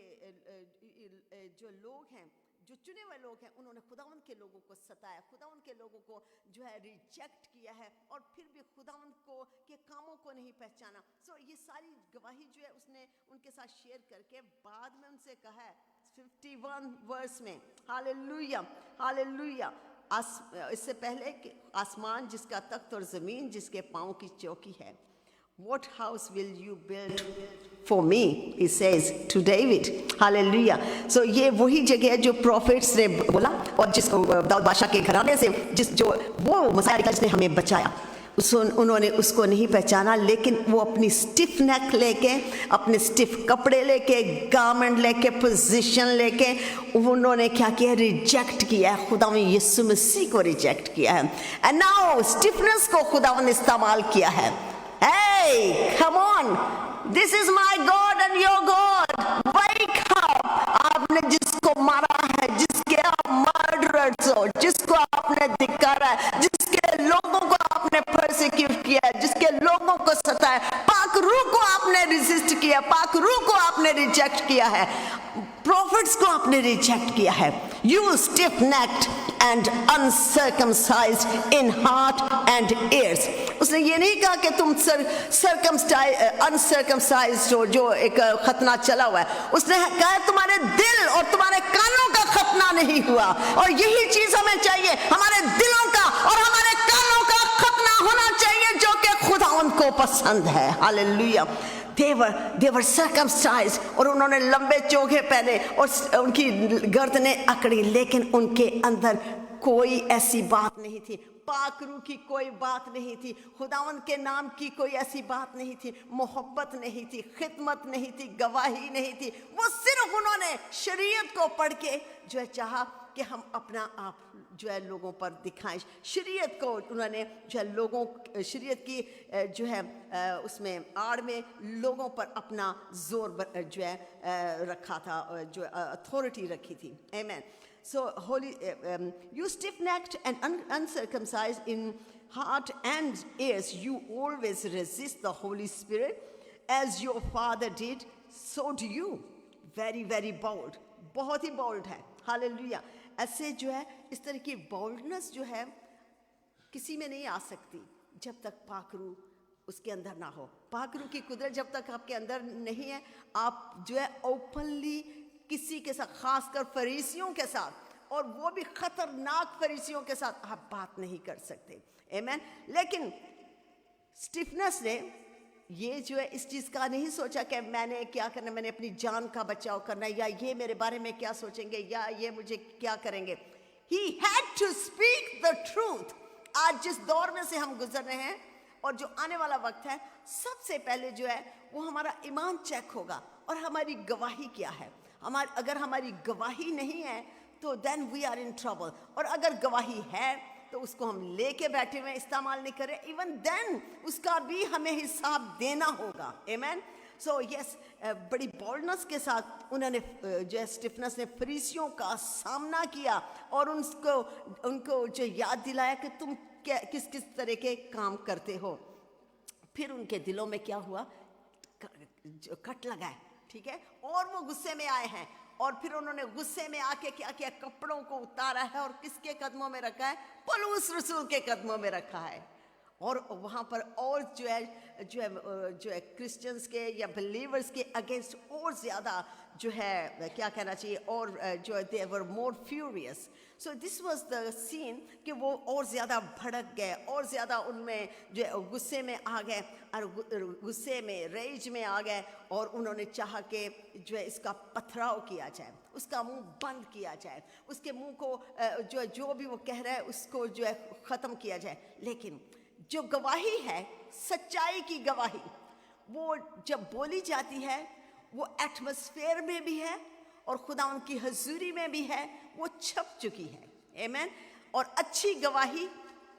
जो लोग हैं, जो चुने हुए लोग हैं, उन्होंने खुदावंद के लोगों को सताया, खुदावंद के लोगों को जो है रिजेक्ट किया है, और फिर भी खुदावंद को के कामों को नहीं पहचाना। सो ये सारी गवाही जो है उसने उनके साथ शेयर करके बाद में उनसे कहा है 51 वर्स में, हालेलुया हालेलुया। इससे पहले कि आसमान जिसका तख्त और ज़मीन जिसके पाँव की चौकी है, What house will you build for me? He says to David. Hallelujah. So ये वही जगह है जो prophets ने बोला, और जिसको दाऊद बादशाह के घराने से जो वो मसीहा जिसने हमें बचाया, उन्होंने उसको नहीं पहचाना। लेकिन वो अपनी स्टिफ नेक लेके, अपने स्टिफ कपड़े लेके, गारमेंट लेके, पोजीशन लेके, उन्होंने क्या किया? रिजेक्ट किया है। खुदावन यीशु मसीह को रिजेक्ट किया है। एंड नाउ स्टिफनेस को खुदावन ने इस्तेमाल किया है। Hey, come on, this is my God and your God. Wake up. आपने जिसको मारा है, जिसके आप मर्डरर्स हो, जिसको आपने धिक्कारा है, जिसके लोगों को आपने परसिक्यूट किया है, जिसके लोगों को सताया, पाक रूह को आपने रेजिस्ट किया, पाक रूह को आपने रिजेक्ट किया है, प्रॉफिट्स को आपने रिजेक्ट किया है। You stiff-necked and uncircumcised in heart and ears. उसने ये नहीं कहा कि तुम uncircumcised हो, जो एक खतना चला हुआ है। उसने कहा तुम्हारे दिल और तुम्हारे कानों का खतना नहीं हुआ। और यही चीज हमें चाहिए, हमारे दिलों का और हमारे कानों का खतना होना चाहिए, जो कि खुदावंद को पसंद है। हालेलुया। They were circumcised, और उन्होंने लंबे चोगे पहने और उनकी गर्दनें अकड़ी, लेकिन उनके अंदर कोई ऐसी बात नहीं थी, पाक रूह की कोई बात नहीं थी, खुदावंद के नाम की कोई ऐसी बात नहीं थी, मोहब्बत नहीं थी, खिदमत नहीं थी, गवाही नहीं थी। वो सिर्फ उन्होंने शरीयत को पढ़ के जो है चाहा कि हम अपना आप जो है लोगों पर दिखाएं। शरीयत को उन्होंने जो है लोगों, शरीयत की जो है उसमें आड़ में लोगों पर अपना जोर जो है रखा था, जो अथॉरिटी रखी थी। आमेन। So holy, you stiff-necked and uncircumcised in heart and ears, you always resist the Holy Spirit, as your father did, so do you. Very, very bold. बहुत ही bold है। Hallelujah. ऐसे जो है इस तरह की boldness जो है किसी में नहीं आ सकती जब तक पाकरू उसके अंदर ना हो। पाकरू की कुदरत जब तक आपके अंदर नहीं है, आप जो है ओपनली किसी के साथ, खासकर फरीसियों के साथ, और वो भी खतरनाक फरीसियों के साथ आप बात नहीं कर सकते। आमेन। लेकिन स्टिफनेस ने ये जो है इस चीज़ का नहीं सोचा कि मैंने क्या करना, मैंने अपनी जान का बचाव करना, या ये मेरे बारे में क्या सोचेंगे, या ये मुझे क्या करेंगे। He had to speak the truth। आज जिस दौर में से हम गुजर रहे हैं और जो आने वाला वक्त है, सबसे पहले जो है वो हमारा ईमान चेक होगा और हमारी गवाही क्या है। अगर हमारी गवाही नहीं है तो then we are in trouble, और अगर गवाही है तो उसको हम लेके बैठे हुए इस्तेमाल नहीं करें, इवन देन उसका भी हमें हिसाब देना होगा। आमेन। सो यस, बड़ी बोल्डनेस के साथ उन्होंने जो है स्टिफनेस ने फरीसियों का सामना किया और उनको जो याद दिलाया कि तुम किस किस तरह के काम करते हो। फिर उनके दिलों में क्या हुआ, कट लगा है, ठीक है, और वो गुस्से में आए हैं, और फिर उन्होंने गुस्से में आके क्या किया, कपड़ों को उतारा है और किसके कदमों में रखा है, पौलुस रसूल के कदमों में रखा है। और वहाँ पर और जो है क्रिश्चियंस के या बिलीवर्स के अगेंस्ट और ज़्यादा जो है क्या कहना चाहिए, और जो they were more furious. So this was the scene कि वो और ज़्यादा भड़क गए, और ज़्यादा उनमें जो है गुस्से में आ गए, और गुस्से में रेज में आ गए, और उन्होंने चाहा कि जो है इसका पथराव किया जाए, उसका मुंह बंद किया जाए, उसके मुंह को जो भी वो कह रहा है उसको जो है ख़त्म किया जाए। लेकिन जो गवाही है, सच्चाई की गवाही, वो जब बोली जाती है वो एटमॉस्फेयर में भी है और खुदा उनकी हजूरी में भी है, वो छप चुकी है। आमेन। और अच्छी गवाही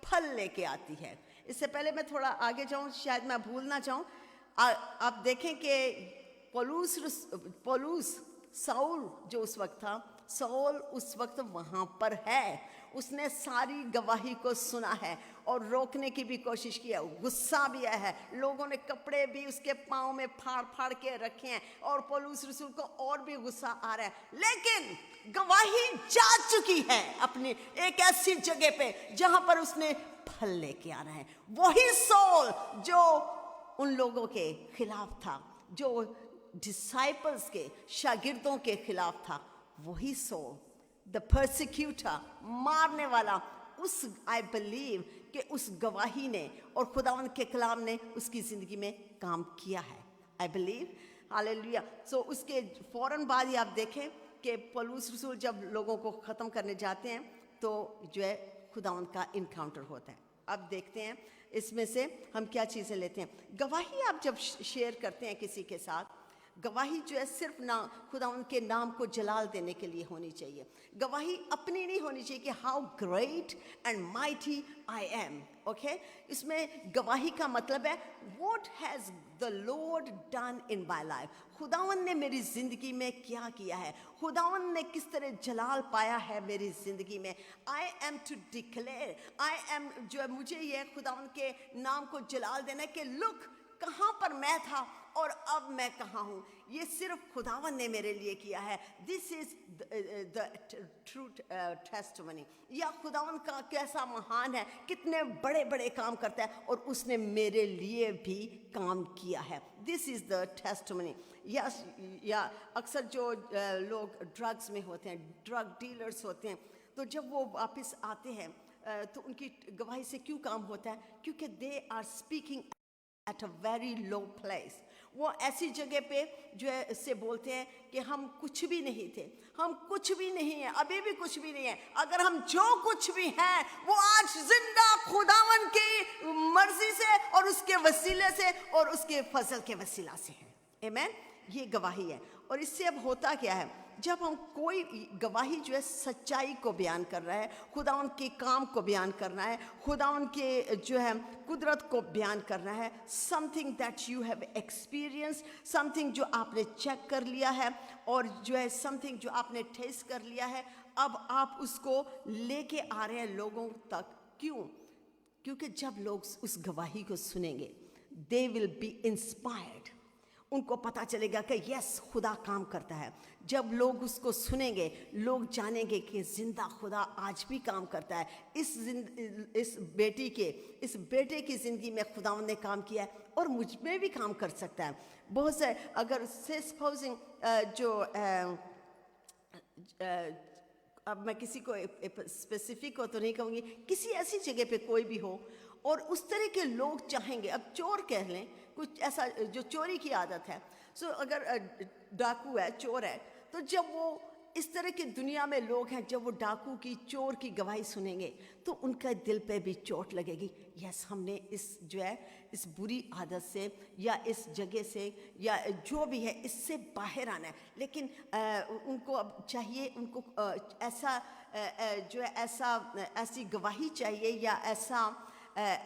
फल लेके आती है। इससे पहले मैं थोड़ा आगे जाऊं, शायद मैं भूल ना जाऊं, आप देखें कि पौलुस साउल जो उस वक्त था, सौल उस वक्त वहाँ पर है, उसने सारी गवाही को सुना है और रोकने की भी कोशिश की है, गुस्सा भी आया है, लोगों ने कपड़े भी उसके पाँव में फाड़ फाड़ के रखे हैं और पौलुस रसूल को और भी गुस्सा आ रहा है, लेकिन गवाही जा चुकी है अपनी एक ऐसी जगह पे जहां पर उसने फल लेके आना है। वही सौल जो उन लोगों के खिलाफ था, जो डिसाइपल्स के शागिर्दों के खिलाफ था, वही सौल द परसिक्यूटर, मारने वाला, उस आई बिलीव कि उस गवाही ने और खुदावंद के कलाम ने उसकी ज़िंदगी में काम किया है। I believe, hallelujah. सो उसके फौरन बाद ही आप देखें कि पौलुस रसूल जब लोगों को ख़त्म करने जाते हैं तो जो है खुदावंद का इनकाउंटर होता है। अब देखते हैं इसमें से हम क्या चीज़ें लेते हैं। गवाही आप जब शेयर करते हैं किसी के साथ, गवाही जो है सिर्फ ना खुदावंद के नाम को जलाल देने के लिए होनी चाहिए। गवाही अपनी नहीं होनी चाहिए कि how great and mighty I am. Okay, इसमें गवाही का मतलब है what has the Lord done in my life, खुदावंद ने मेरी ज़िंदगी में क्या किया है, खुदावंद ने किस तरह जलाल पाया है मेरी ज़िंदगी में। I am to declare, I am जो है मुझे ये खुदावंद के नाम को जलाल देना है कि लुक कहाँ पर मैं था और अब मैं कहाँ हूँ, ये सिर्फ खुदावन ने मेरे लिए किया है। This is the true testimony, या खुदावन का कैसा महान है, कितने बड़े बड़े काम करता है और उसने मेरे लिए भी काम किया है। This is the testimony. या अक्सर जो लोग ड्रग्स में होते हैं, ड्रग डीलर्स होते हैं, तो जब वो वापस आते हैं तो उनकी गवाही से क्यों काम होता है? क्योंकि they are speaking at a very low place. वो ऐसी जगह पे जो है इससे बोलते हैं कि हम कुछ भी नहीं थे, हम कुछ भी नहीं है, अभी भी कुछ भी नहीं है, अगर हम जो कुछ भी हैं वो आज जिंदा खुदावन की मर्जी से और उसके वसीले से और उसके फजल के वसीला से है। आमीन, ये गवाही है। और इससे अब होता क्या है, जब हम कोई गवाही जो है सच्चाई को बयान कर रहा है, खुदावन के काम को बयान करना है, खुदावन के जो है कुदरत को बयान करना है, something that you have experience, something जो आपने चेक कर लिया है और जो है समथिंग जो आपने टेस्ट कर लिया है, अब आप उसको लेके आ रहे हैं लोगों तक। क्यों? क्योंकि जब लोग उस गवाही को सुनेंगे दे विल बी इंस्पायर्ड, उनको पता चलेगा कि यस खुदा काम करता है। जब लोग उसको सुनेंगे लोग जानेंगे कि ज़िंदा खुदा आज भी काम करता है। इस बेटे की ज़िंदगी में खुदावंद ने काम किया है और मुझ में भी काम कर सकता है। बहुत से अगर से सपोजिंग अब मैं किसी को स्पेसिफिक को तो नहीं कहूँगी, किसी ऐसी जगह पे कोई भी हो और उस तरह के लोग चाहेंगे, अब चोर कह लें, कुछ ऐसा जो चोरी की आदत है, सो अगर डाकू है, चोर है, तो जब वो इस तरह की दुनिया में लोग हैं, जब वो डाकू की चोर की गवाही सुनेंगे तो उनका दिल पे भी चोट लगेगी। यस, हमने इस जो है इस बुरी आदत से या इस जगह से या जो भी है इससे बाहर आना है। लेकिन उनको अब चाहिए, उनको ऐसा जो है ऐसी गवाही चाहिए या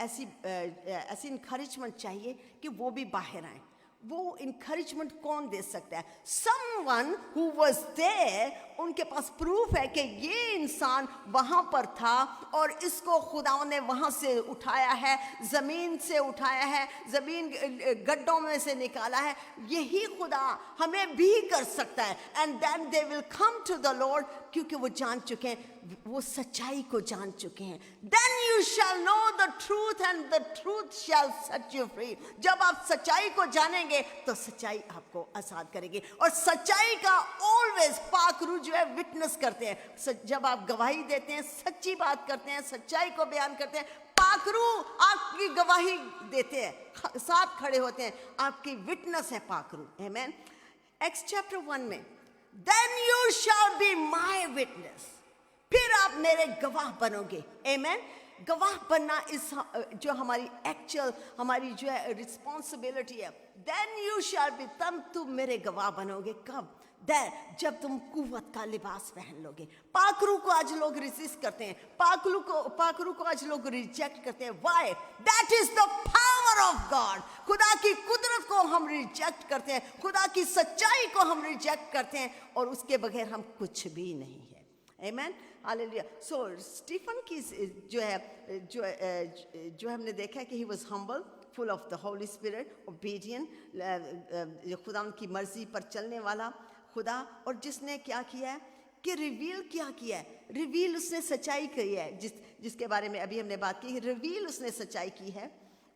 ऐसी इनकरेजमेंट चाहिए कि वो भी बाहर आए। वो इनकरेजमेंट कौन दे सकता है? समवन हु वाज देयर, उनके पास प्रूफ है कि ये इंसान वहाँ पर था और इसको खुदा ने वहाँ से उठाया है, ज़मीन से उठाया है, ज़मीन गड्ढों में से निकाला है। यही खुदा हमें भी कर सकता है। And then they will come to the Lord, क्योंकि वो जान चुके हैं, वो सच्चाई को जान चुके हैं। Then you shall know the truth and the truth shall set you free. जब आप सच्चाई को जानेंगे तो सच्चाई आपको आज़ाद करेगी। और सच्चाई का ऑलवेज पाक रूह जो है विटनेस करते हैं। जब आप गवाही देते हैं, सच्ची बात करते हैं, सच्चाई को बयान करते हैं, पाक रूह आपकी गवाही देते हैं, साथ खड़े होते हैं, आपकी विटनेस है पाक रूह। आमीन। एक्स चैप्टर 1 में Then you shall be my witness, फिर आप मेरे गवाह बनोगे। आमीन। गवाह बनना इस जो हमारी एक्चुअल हमारी जो है रिस्पॉन्सिबिलिटी है। देन यू शैल बी, तब तुम मेरे गवाह बनोगे। कब? देन जब तुम कुव्वत का लिबास पहन लोगे। पाखरू को आज लोग रिसिस्ट करते हैं, पाखरू को आज लोग रिजेक्ट करते हैं। Why? That is the power of God. खुदा की कुदरत को हम रिजेक्ट करते हैं, खुदा की सच्चाई को हम रिजेक्ट करते हैं, और उसके बगैर हम कुछ भी नहीं है। आमेन, हालेलुया। सो स्टीफन की जो हमने देखा है कि he was humble, full of the Holi spirit, obedient, खुदा की मर्जी पर चलने वाला खुदा, और जिसने क्या किया है कि रिवील क्या किया है, रिवील उसने सच्चाई की है, जिसके बारे में अभी हमने बात की। रिवील उसने सच्चाई की है,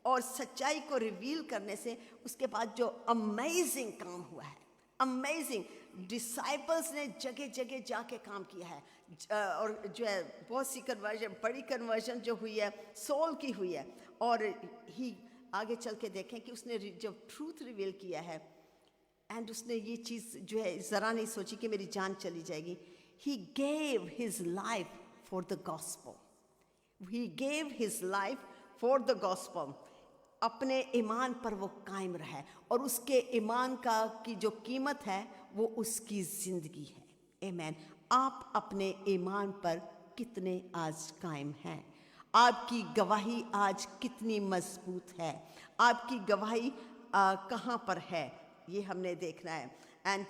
और सच्चाई को रिवील करने से उसके बाद जो अमेजिंग काम हुआ है, अमेजिंग, डिसाइपल्स ने जगह जगह जाके काम किया है, और जो है बहुत सी कन्वर्जन, बड़ी कन्वर्जन जो हुई है सोल की हुई है। और ही आगे चल के देखें कि उसने जब ट्रूथ रिवील किया है, एंड उसने ये चीज़ जो है ज़रा नहीं सोची कि मेरी जान चली जाएगी। He gave his life for the gospel, he gave his life for the gospel. अपने ईमान पर वो कायम रहा, और उसके ईमान की जो कीमत है वो उसकी ज़िंदगी है। आमेन। आप अपने ईमान पर कितने आज कायम हैं? आपकी गवाही आज कितनी मजबूत है? आपकी गवाही कहाँ पर है, ये हमने देखना है। एंड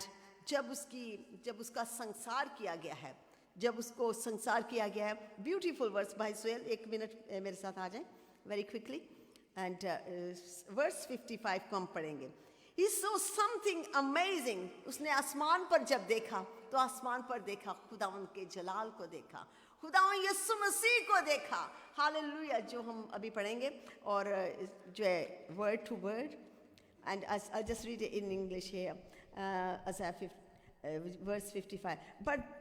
जब उसका संसार किया गया है, जब उसको संसार किया गया है, ब्यूटीफुल वर्स भाई सोहेल, एक मिनट मेरे साथ आ जाएं वेरी क्विकली। एंड वर्स 55 को हम पढ़ेंगे। He saw something amazing. उसने आसमान पर जब देखा, तो आसमान पर देखा खुदावन के जलाल को देखा, खुदावन यीशु मसीह को देखा। हालेलुया, जो हम अभी पढ़ेंगे, और जो है word to word. And I'll just read it in English here, verse 55.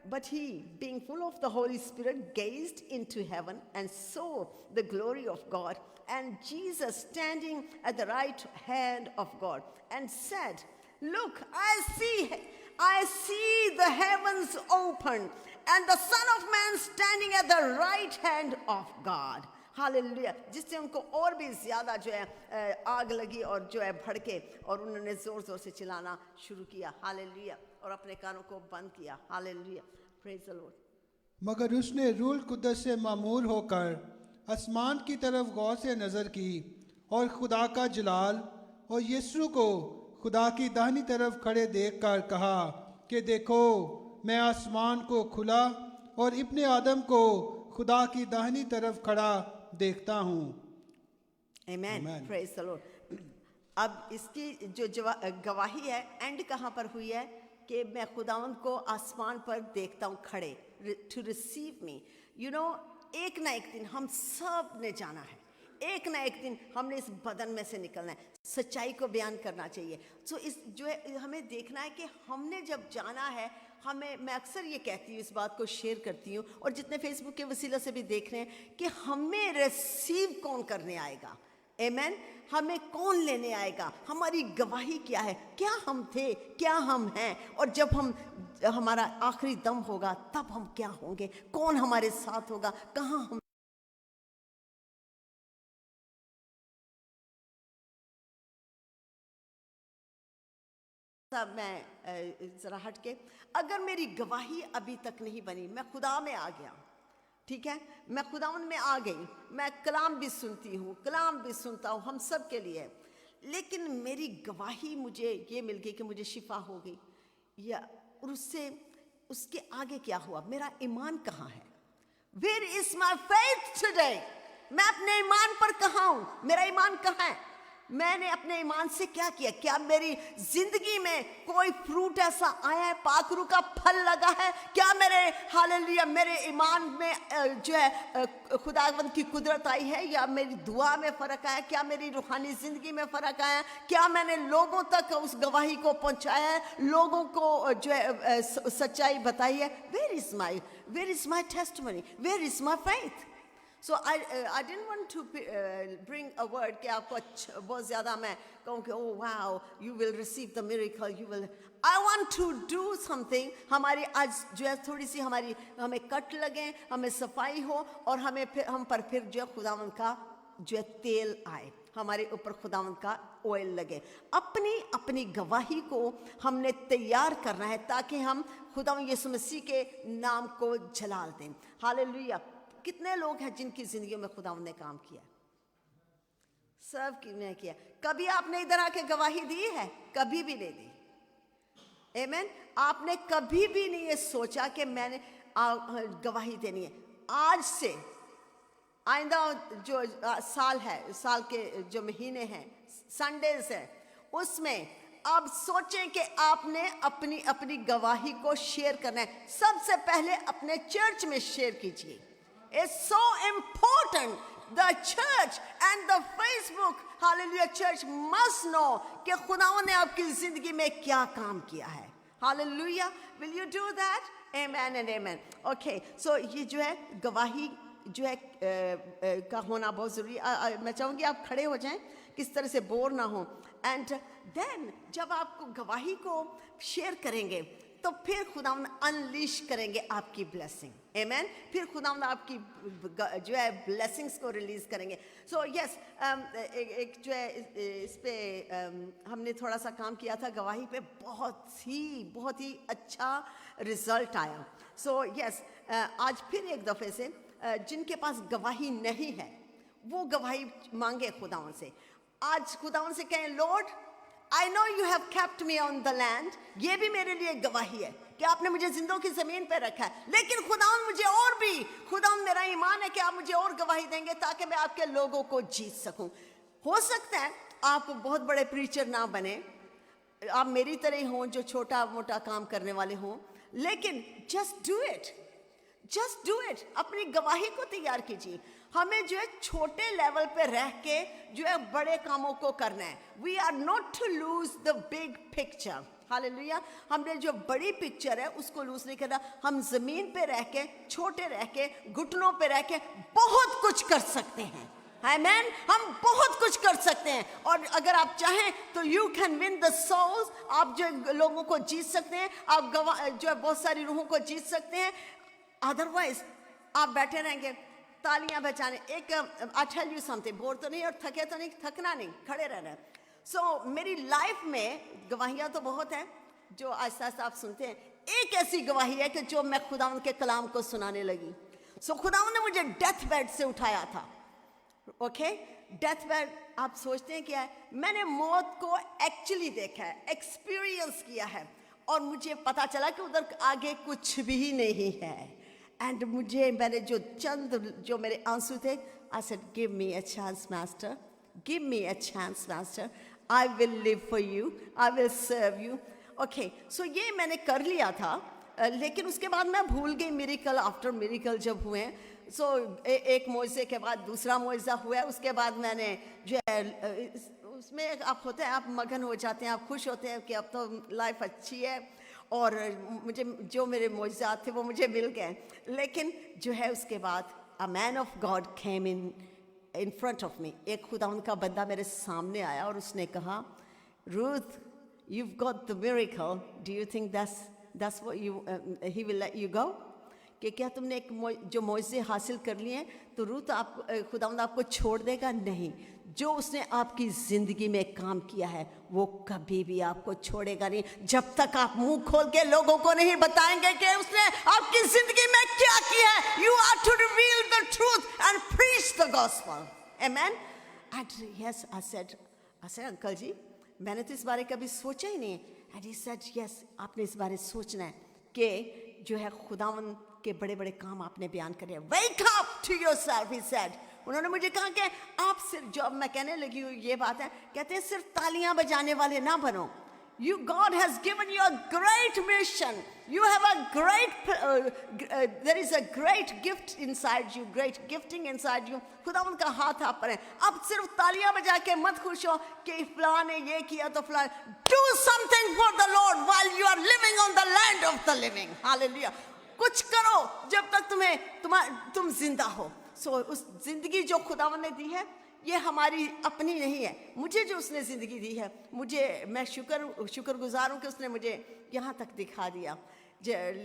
But he, being full of the Holy Spirit, gazed into heaven and saw the glory of God, and Jesus standing at the right hand of God, and said, "Look, I see the heavens open, and the Son of Man standing at the right hand of God." Hallelujah, जिससे उनको और भी ज़्यादा जो है आग लगी, और जो है भड़के, और उन्होंने ज़ोर ज़ोर से चिल्लाना शुरू किया। हालेलुया, और अपने कानों को बंद किया। Hallelujah, praise the Lord. मगर उसने रूह कुद्दस से मामूर होकर आसमान की तरफ गौर से नज़र की, और खुदा का जलाल और यीशु को खुदा की दाहिनी तरफ खड़े देखकर कहा कि देखो, मैं आसमान को खुला और इब्ने आदम को खुदा की दाहिनी तरफ खड़ा देखता हूँ। आमेन, प्रेज द लॉर्ड। अब इसकी जो गवाही है, एंड कहाँ पर हुई है कि मैं खुदावंद को आसमान पर देखता हूँ खड़े, to receive me. You know, एक ना एक दिन हम सब ने जाना है, एक ना एक दिन हमने इस बदन में से निकलना है, सच्चाई को बयान करना चाहिए। सो इस जो है हमें देखना है कि हमने जब जाना है, मैं अक्सर ये कहती हूँ, इस बात को शेयर करती हूँ, और जितने फेसबुक के वसीला से भी देख रहे हैं कि हमें रिसीव कौन करने आएगा। आमेन, हमें कौन लेने आएगा, हमारी गवाही क्या है, क्या हम थे, क्या हम हैं, और जब हमारा आखिरी दम होगा तब हम क्या होंगे, कौन हमारे साथ होगा, कहाँ हम। मैं ज़रा हट के, अगर मेरी गवाही अभी तक नहीं बनी, मैं खुदा में आ गया, ठीक है, मैं खुदावन में आ गई, मैं कलाम भी सुनती हूँ, कलाम भी सुनता हूँ हम सब के लिए, लेकिन मेरी गवाही मुझे ये मिल गई कि मुझे शिफा हो गई, या और उसके आगे क्या हुआ, मेरा ईमान कहाँ है? Where is my faith today? मैं अपने ईमान पर कहाँ हूँ, मेरा ईमान कहाँ है? मैंने अपने ईमान से क्या किया? क्या मेरी जिंदगी में कोई फ्रूट ऐसा आया है, पाखरू का फल लगा है? क्या मेरे हालेलुया मेरे ईमान में जो है खुदावंद की कुदरत आई है, या मेरी दुआ में फ़र्क आया? क्या मेरी रूहानी ज़िंदगी में फ़र्क आया? क्या मैंने लोगों तक उस गवाही को पहुंचाया है, लोगों को जो है सच्चाई बताई है? Where is my testimony, where is my faith? So I didn't want to bring a word कि आपको बहुत ज़्यादा मैं कहूँ कि oh wow, you will receive the miracle, you will. I want to do something. हमारी आज जो है थोड़ी सी हमें कट लगे, हमें सफाई हो और हम पर फिर जो है खुदावंद का जो है तेल आए, हमारे ऊपर खुदावंद का ऑयल लगे. अपनी गवाही को हमने तैयार करना है ताकि हम खुदावंद यीशु मसीह के नाम को जलाल दें. हालेलुया. कितने लोग हैं जिनकी जिंदगी में खुदावंद ने काम किया? सब ने किया. कभी आपने इधर आके गवाही दी है? कभी भी नहीं दी. आमीन. आपने कभी भी नहीं ये सोचा कि मैंने गवाही देनी है. आज से आइंदा जो साल है, साल के जो महीने हैं, संडेज है, उसमें आप सोचें कि आपने अपनी गवाही को शेयर करना है. सबसे पहले अपने चर्च में शेयर कीजिए. It's so important. The church and the Facebook, hallelujah, church must know कि खुदावंद ने आपकी जिंदगी में क्या काम किया है. Hallelujah. Will you do that? Amen and amen. Okay. So ये जो है गवाही जो है का होना बहुत जरूरी. मैं चाहूँगी आप खड़े हो जाएं, किस तरह से बोर ना हो. And then जब आपको गवाही को शेयर करेंगे तो फिर खुदावंद अनलीश करेंगे आपकी ब्लेसिंग. आमेन. फिर खुदावंद आपकी जो है ब्लेसिंग्स को रिलीज करेंगे. सो यस, एक जो है इस पे हमने थोड़ा सा काम किया था गवाही पे. बहुत ही अच्छा रिजल्ट आया. सो यस, आज फिर एक दफ़े से जिनके पास गवाही नहीं है वो गवाही मांगे खुदावंद से. आज खुदावंद से कहें, Lord I know you have kept me on the land. ये भी मेरे लिए गवाही है कि आपने मुझे जिंदों की ज़मीन पे रखा है. लेकिन खुदावंद मुझे और भी, खुदावंद मेरा ईमान है कि आप मुझे और गवाही देंगे ताकि मैं आपके लोगों को जीत सकूं. हो सकता है आप बहुत बड़े प्रीचर ना बने, आप मेरी तरह ही हों जो छोटा मोटा काम करने वाले हों, लेकिन just do it. अपनी गवाही को तैयार कीजिए. हमें जो है छोटे लेवल पे रह के जो है बड़े कामों को करना है. We are not to lose the big picture. Hallelujah. हमने जो बड़ी पिक्चर है उसको लूज नहीं करना. हम जमीन पे रह के, छोटे रह के, घुटनों पे रह के बहुत कुछ कर सकते हैं. आमेन. हम बहुत कुछ कर सकते हैं. और अगर आप चाहें तो you can win the souls. आप जो लोगों को जीत सकते हैं. आप जो है बहुत सारी रूहों को जीत सकते हैं. अदरवाइज आप बैठे रहेंगे तालियां बजाने. एक I tell you something, bore तो नहीं और थके तो नहीं, थकना नहीं, खड़े रहना. सो मेरी लाइफ में गवाहियां तो बहुत हैं जो आहिस्ता आहिस्ता आप सुनते हैं. एक ऐसी गवाही है कि जो मैं खुदावंद के कलाम को सुनाने लगी. सो खुदावंद ने मुझे डेथ बेड से उठाया था. ओके, डेथ बेड आप सोचते हैं क्या है? मैंने मौत को एक्चुअली देखा है, एक्सपीरियंस किया है, और मुझे पता चला कि उधर आगे कुछ भी नहीं है. एंड मैंने जो मेरे आंसू थे, I said give me a chance master, give me a chance master, I will live for you, I will serve you. Okay, so ये मैंने कर लिया था. लेकिन उसके बाद मैं भूल गई. मिरेकल आफ्टर मिरेकल जब हुए, सो एक मोइज़े के बाद दूसरा मोइज़ा हुआ. उसके बाद मैंने जो है उसमें आप होते हैं, आप मगन हो जाते हैं, आप खुश होते हैं कि अब तो लाइफ अच्छी है और मुझे जो मेरे मोइज़ात थे वो मुझे मिल गए. लेकिन जो है उसके बाद a man of God came in front of me. एक खुदावंद का बंदा मेरे सामने आया और उसने कहा, Ruth, you've got the miracle, do you think that's what he will let you go? कि क्या तुमने एक जो मोइज़े हासिल कर लिए हैं तो रूथ खुदावंद आपको छोड़ देगा? नहीं. जो उसने आपकी ज़िंदगी में काम किया है वो कभी भी आपको छोड़ेगा नहीं, जब तक आप मुंह खोल के लोगों को नहीं बताएंगे कि उसने आपकी ज़िंदगी में क्या किया है. You are to reveal the truth and preach the gospel. Amen. And yes, I said, uncle ji, मैंने तो इस बारे कभी सोचा ही नहीं. And he said, yes, आपने इस बारे सोचना है कि जो है खुदावंद के बड़े बड़े काम आपने बयान करे. Wake up to yourself, he said. उन्होंने मुझे कहा कि आप सिर्फ, जो अब मैं कहने लगी हूँ ये बात है, कहते हैं सिर्फ तालियां बजाने वाले ना बनो. God has given you a great mission. You have a great, there is a great gift inside you, great gifting inside you. खुदावंद का हाथ आप पर है. अब सिर्फ तालियां बजा के मत खुश हो कि फलां ने ये किया तो फलां. Do something for the Lord while you are living on the land of the living. Hallelujah. कुछ करो जब तक तुम जिंदा हो. सो उस जिंदगी जो खुदावन ने दी है ये हमारी अपनी नहीं है, मुझे जो उसने ज़िंदगी दी है, मैं शुक्रगुजार हूँ कि उसने मुझे यहाँ तक दिखा दिया।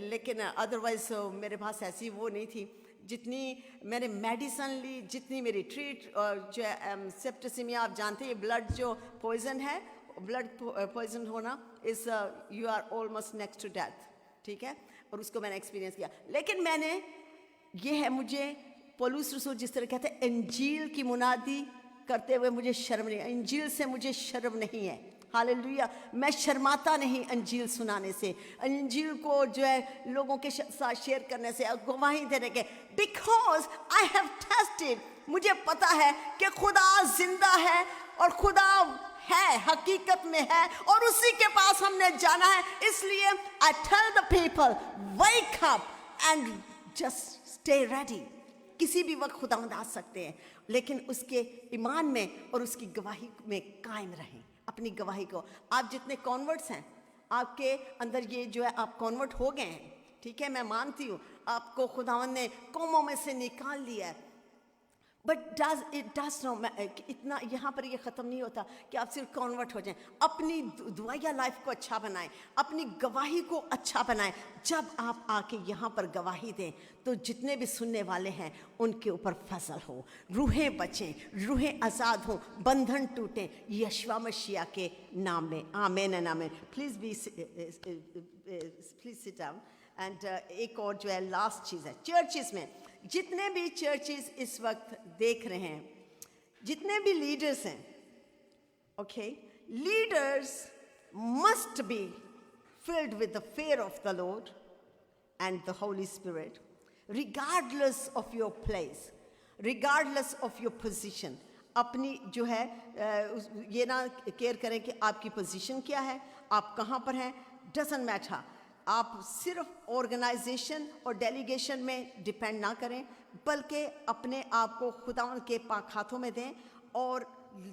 लेकिन अदरवाइज मेरे पास ऐसी वो नहीं थी। जितनी मैंने मेडिसन ली, जितनी मेरी ट्रीट जो सेप्टिसिमिया, आप जानते हैं ब्लड जो पॉइजन है, ब्लड पॉइजन होना is you are almost next to death, ठीक है, और उसको मैंने एक्सपीरियंस किया। लेकिन मैंने ये है, मुझे पौलुस रसूल जिस तरह कहते हैं इंजील की मुनादी करते हुए मुझे शर्म नहीं, इंजील से मुझे शर्म नहीं है। हालेलुया, मैं शर्माता नहीं इंजील सुनाने से, इंजील को जो है लोगों के साथ शेयर करने से, गवाही देने के, बिकॉज आई हैव टेस्टेड, मुझे पता है कि खुदा जिंदा है और खुदा है, हकीकत में है, और उसी के पास हमने जाना है। इसलिए I tell the people wake up and just stay ready. किसी भी वक्त खुदावंद आ सकते हैं, लेकिन उसके ईमान में और उसकी गवाही में कायम रहें। अपनी गवाही को, आप जितने कॉन्वर्ट्स हैं, आपके अंदर ये जो है आप कॉन्वर्ट हो गए हैं, ठीक है, मैं मानती हूँ आपको खुदावंद ने कौमों में से निकाल लिया है, बट इट डज नो, इतना यहाँ पर ये ख़त्म नहीं होता कि आप सिर्फ कन्वर्ट हो जाएं। अपनी दुआया लाइफ को अच्छा बनाएं, अपनी गवाही को अच्छा बनाएं। जब आप आके यहाँ पर गवाही दें तो जितने भी सुनने वाले हैं उनके ऊपर फजल हो, रूहें बचें, रूहें आज़ाद हों, बंधन टूटें, यशवा मसीह के नाम में। आमीन एंड आमीन। Please sit down. एंड एक और जो है लास्ट चीज़ है, चर्चेस में जितने भी चर्चेस इस वक्त देख रहे हैं, जितने भी लीडर्स हैं, okay, leaders must be filled with the fear of the Lord and the Holy Spirit, regardless of your place, regardless of your position. अपनी जो है ये ना केयर करें कि आपकी पोजीशन क्या है, आप कहाँ पर हैं, डजंट मैटर। आप सिर्फ ऑर्गेनाइजेशन और डेलीगेशन में डिपेंड ना करें, बल्कि अपने आप को खुदावन के पाक हाथों में दें और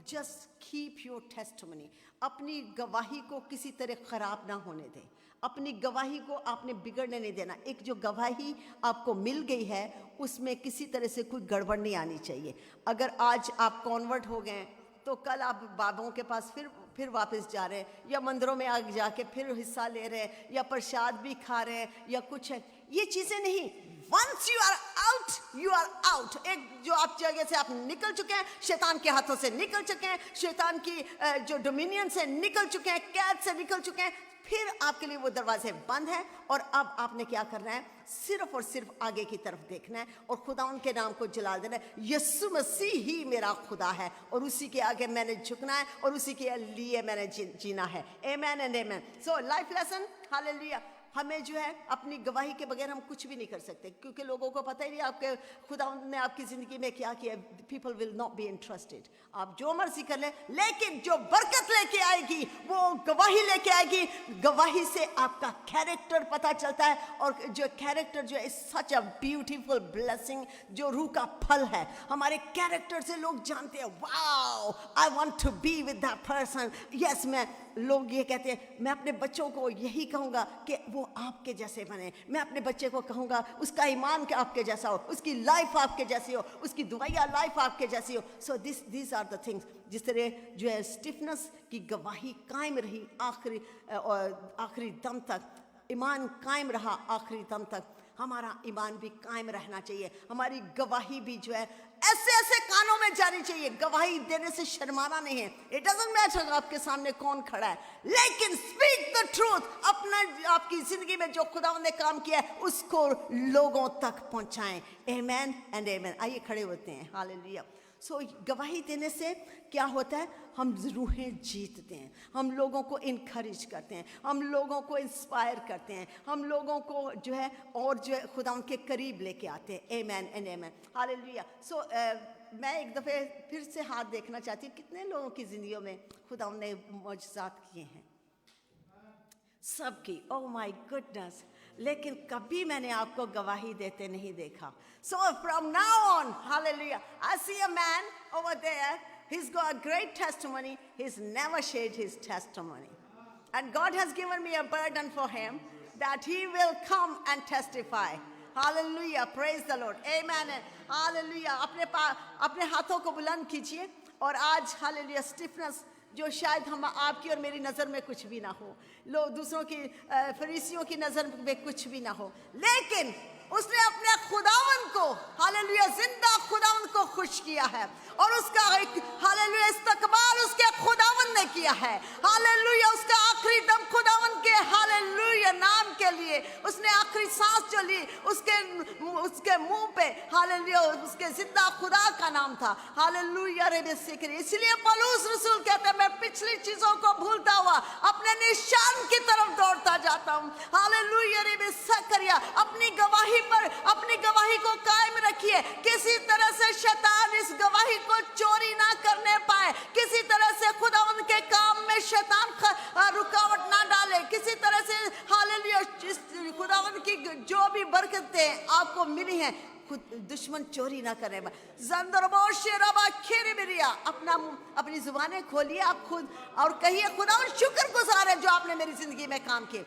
जस्ट कीप योर टेस्टिमनी। अपनी गवाही को किसी तरह ख़राब ना होने दें, अपनी गवाही को आपने बिगड़ने नहीं देना। एक जो गवाही आपको मिल गई है उसमें किसी तरह से कोई गड़बड़ नहीं आनी चाहिए। अगर आज आप कन्वर्ट हो गए तो कल आप बाबों के पास फिर वापस जा रहे हैं, या मंदिरों में आगे जाके फिर हिस्सा ले रहे हैं, या प्रसाद भी खा रहे हैं, या कुछ है, ये चीज़ें नहीं। Once you are out, you are out. एक जो आप जगह से आप निकल चुके हैं, शैतान के हाथों से निकल चुके हैं, शैतान की जो डोमिनियन से निकल चुके हैं, कैद से निकल चुके हैं, फिर आपके लिए वो दरवाजे बंद हैं। और अब आपने क्या करना है, सिर्फ और सिर्फ आगे की तरफ देखना है और खुदा उनके नाम को जलाल देना है। यीशु मसीह ही मेरा खुदा है और उसी के आगे मैंने झुकना है और उसी के लिए मैंने जीना है। Amen and amen. So life lesson, hallelujah. हमें जो है अपनी गवाही के बगैर हम कुछ भी नहीं कर सकते, क्योंकि लोगों को पता ही नहीं आपके खुदा ने आपकी ज़िंदगी में क्या किया। People will not be interested. आप जो मर्जी कर लें, लेकिन जो बरकत लेके आएगी वो गवाही लेके आएगी। गवाही से आपका कैरेक्टर पता चलता है, और जो कैरेक्टर जो है सच अ ब्यूटीफुल ब्लेसिंग, जो रूह का फल है। हमारे कैरेक्टर से लोग जानते हैं, wow I want to be with that person. Yes, लोग ये कहते हैं, मैं अपने बच्चों को यही कहूँगा कि वो आपके जैसे बने। मैं अपने बच्चे को कहूँगा उसका ईमान के आपके जैसा हो, उसकी लाइफ आपके जैसी हो, उसकी दुआया लाइफ आपके जैसी हो। So this are the things. जिस तरह जो है स्टिफनेस की गवाही कायम रही आखिरी दम तक, ईमान कायम रहा आखिरी दम तक, हमारा ईमान भी कायम रहना चाहिए। हमारी गवाही भी जो है ऐसे ऐसे कानों में जानी चाहिए। गवाही देने से शर्माना नहीं है। इट डजंट मैटर आपके सामने कौन खड़ा है, लेकिन स्पीक द ट्रूथ। अपना आपकी जिंदगी में जो खुदा ने काम किया है उसको लोगों तक पहुंचाएं। आमेन एंड आमेन। आइए खड़े होते हैं। हालेलुया। सो गवाही देने से क्या होता है, हम रूहें जीतते हैं, हम लोगों को इनकरेज करते हैं, हम लोगों को इंस्पायर करते हैं, हम लोगों को जो है और जो है खुदा उनके करीब लेके आते हैं। आमेन एंड आमेन। हालेलुया। सो मैं एक दफ़े फिर से हाथ देखना चाहती हूँ, कितने लोगों की ज़िंदगियों में खुदा ने मौजज़ात किए हैं। सबकी, ओह माय गुडनेस। लेकिन कभी मैंने आपको गवाही देते नहीं देखा। So from now on, hallelujah, I see a man over there, he's got a great testimony. He's never shared his testimony, and God has given me a burden for him that he will come and testify. Hallelujah, praise the Lord. Amen. Hallelujah. अपने हाथों को बुलंद कीजिए और आज hallelujah stiffness जो शायद हम आपकी और मेरी नज़र में कुछ भी ना हो, लोग दूसरों की फरीसियों की नज़र में कुछ भी ना हो, लेकिन उसने अपने खुदावन को हालेलुया जिंदा खुदावन को खुश किया है और उसका एक हालेलुया इस्तकबाल उसके खुदावन ने किया है। हालेलुया उसका आखिरी दम खुदावन के हालेलुया नाम के लिए उसने आखिरी सांस जो ली उसके मुंह पे हालेलुया उसके जिंदा खुदा का नाम था। हालेलुया रे बेसिकली इसलिए पौलुस रसूल कहते हैं मैं पिछली चीजों को भूलता हुआ अपने निशान की तरफ दौड़ता जाता हूँ। हालेलुया रे बेसकरिया अपनी गवाही को कायम रखिए। किसी तरह से शैतान इस गवाही को चोरी ना करने पाए, किसी तरह से खुदावंद के काम में शैतान रुकावट ना डाले, किसी तरह से हालेलुया खुदावंद की जो भी बरकतें आपको मिली हैं दुश्मन चोरी ना करे। अपनी जुबानें खोलिए आप खुद और कहिए खुदावंद शुक्रगुजार है जो आपने मेरी जिंदगी में काम किए।